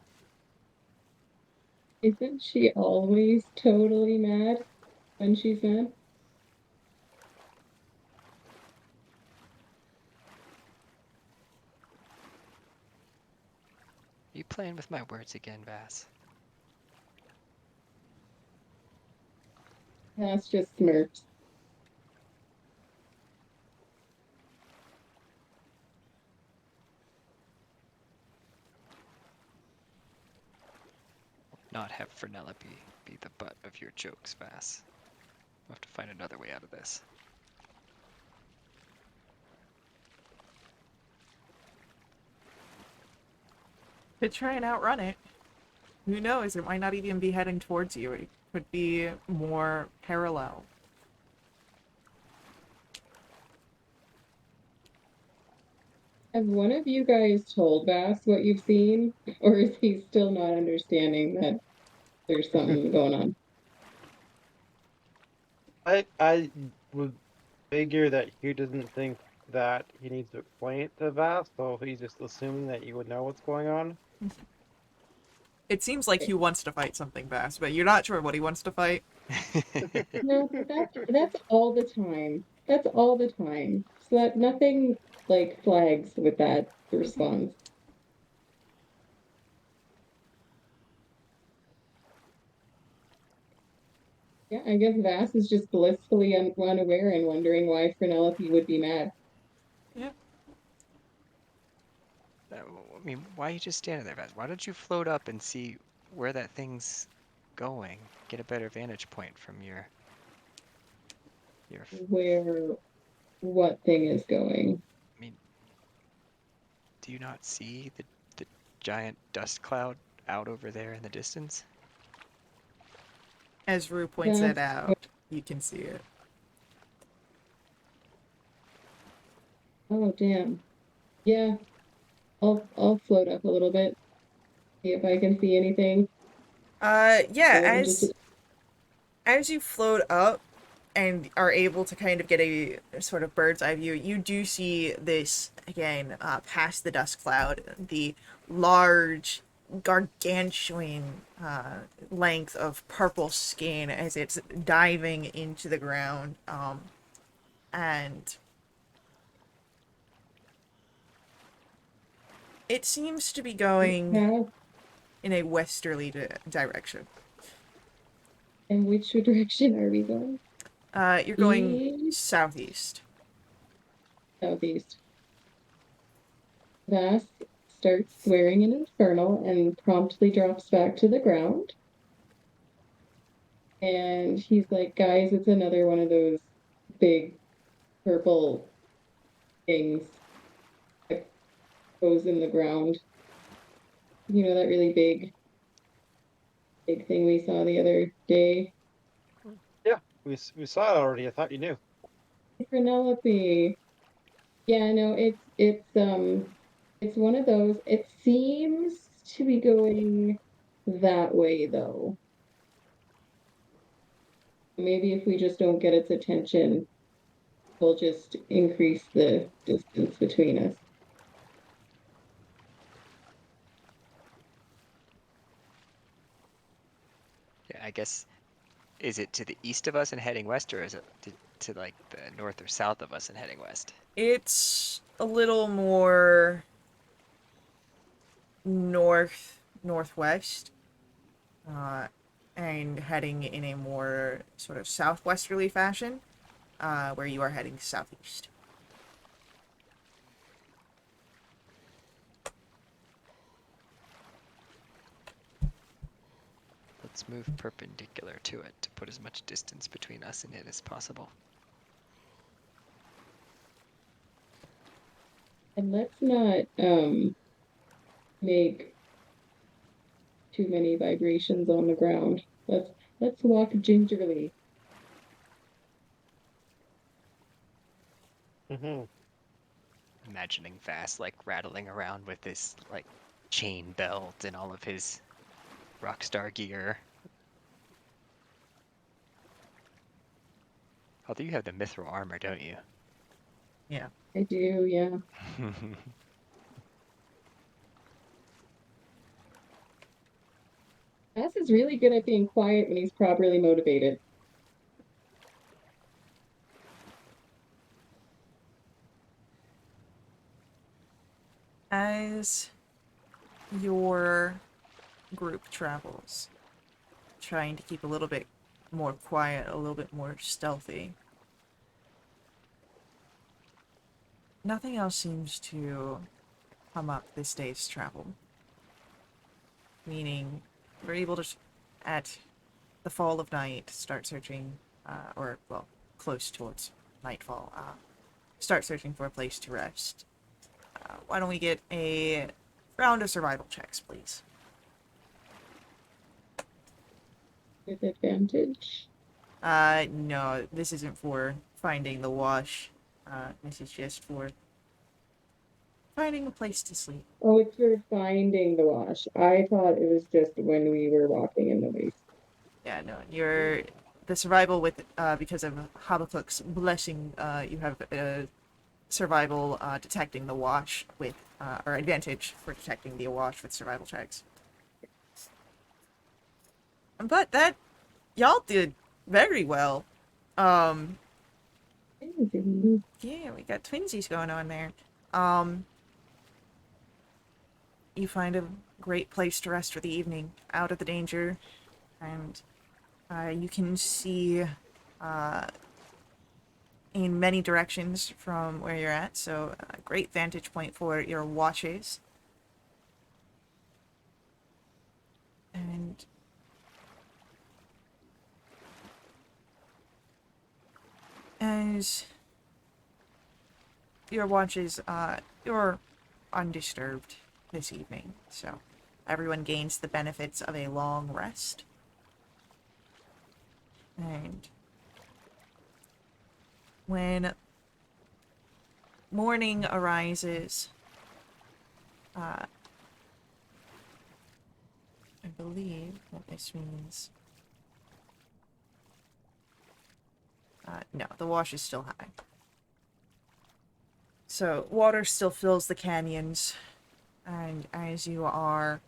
Isn't she always totally mad when she's mad? Are you playing with my words again, Vass? That's just smirks. Not have Fernelope be the butt of your jokes, Vass. We'll have to find another way out of this. To try and outrun it. Who knows? It might not even be heading towards you. It could be more parallel. Have one of you guys told Bass what you've seen? Or is he still not understanding that there's something going on? I would figure that he doesn't think that he needs to explain it to Vass, so he's just assuming that you would know what's going on. It seems like Hugh wants to fight something fast, but you're not sure what he wants to fight. No, but that's all the time. That's all the time. So that nothing like flags with that response. Yeah, I guess Vass is just blissfully unaware and wondering why Penelope would be mad. Yeah. I mean, why are you just standing there, Vaz? Why don't you float up and see where that thing's going? Get a better vantage point from your Where what thing is going. I mean, do you not see the giant dust cloud out over there in the distance? As Rue points it That's out, you can see it. oh damn. Yeah, I'll float up a little bit, see if I can see anything Yeah, more than just a as you float up and are able to kind of get a sort of bird's eye view, you do see this again past the dust cloud, the large, gargantuan length of purple skin as it's diving into the ground, and it seems to be going path. in a westerly direction. And which direction are we going? You're going East, southeast. southeast. Vass starts swearing an infernal and promptly drops back to the ground. And he's like, guys, it's another one of those big purple things that goes in the ground. You know, that really big thing we saw the other day. Yeah, we saw it already. I thought you knew. Penelope. Yeah, no, it's one of those. It seems to be going that way though. Maybe if we just don't get its attention, we'll just increase the distance between us. Yeah, I guess, is it to the east of us and heading west, or is it to like the north or south of us and heading west? It's a little more northwest, uh, and heading in a more sort of southwesterly fashion, where you are heading southeast. Let's move perpendicular to it to put as much distance between us and it as possible. And let's not make too many vibrations on the ground. Let's walk gingerly. Mm-hmm. Imagining Vass like rattling around with this like chain belt and all of his rockstar gear. Although you have the mithril armor, don't you? Yeah. I do, yeah. Cass is really good at being quiet when he's properly motivated. As your group travels, trying to keep a little bit more quiet, a little bit more stealthy, nothing else seems to come up this day's travel. Meaning, we're able to, at the fall of night, start searching, or, well, close towards nightfall, start searching for a place to rest. Why don't we get a round of survival checks, please? With advantage. No, this isn't for finding the wash. This is just for finding a place to sleep. Oh, it's for finding the wash. I thought it was just when we were walking in the waste. Yeah, no, you're the survival with because of Habakkuk's blessing. You have survival detecting the wash with or advantage for detecting the wash with survival checks. But that y'all did very well. I Crazy. Yeah, we got twinsies going on there. You find a great place to rest for the evening, out of the danger, and you can see in many directions from where you're at, so a great vantage point for your watches. And as your watches, you're undisturbed this evening, so everyone gains the benefits of a long rest. And when morning arises, I believe what this means. No, the wash is still high. So water still fills the canyons, and as you are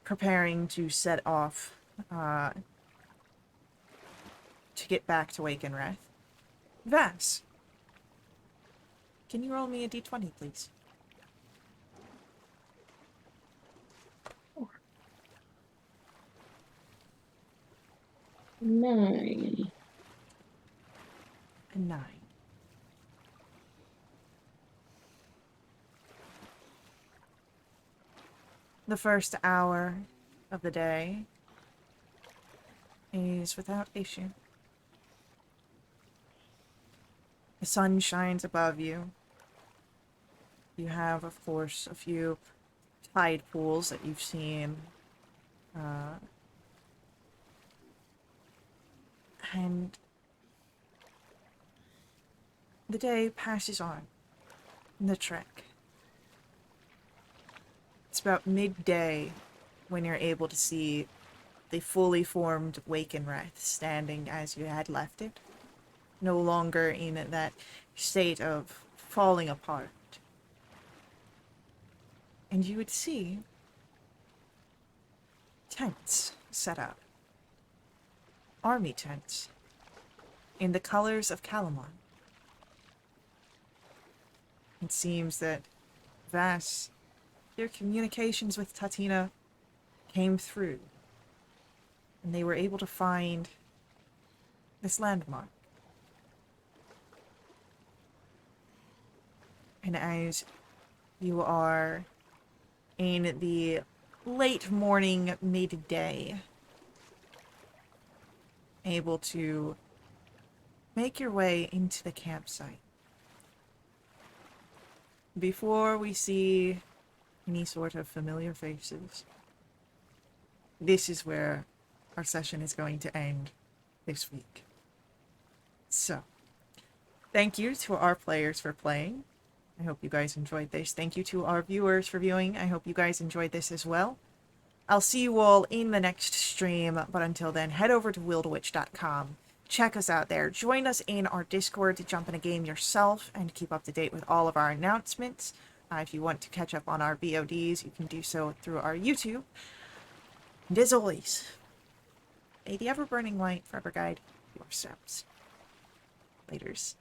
preparing to set off to get back to Wake and Wrath, Vass, can you roll me a d20, please? Nine. A 9. The first hour of the day is without issue. The sun shines above you. You have, of course, a few tide pools that you've seen. And the day passes on. The trek. It's about midday when you're able to see the fully formed Wake and Wrath standing as you had left it. No longer in that state of falling apart. And you would see tents set up. Army tents. In the colors of Calamon. It seems that Vass, your communications with Tatina came through. And they were able to find this landmark. And as you are in the late morning, midday, able to make your way into the campsite. Before we see any sort of familiar faces, this is where our session is going to end this week. So, thank you to our players for playing. I hope you guys enjoyed this. Thank you to our viewers for viewing. I hope you guys enjoyed this as well. I'll see you all in the next stream, but until then, head over to wildwitch.com. Check us out there. Join us in our Discord to jump in a game yourself and keep up to date with all of our announcements. If you want to catch up on our VODs, you can do so through our YouTube. And as always, may the ever-burning light forever guide your steps. Laters.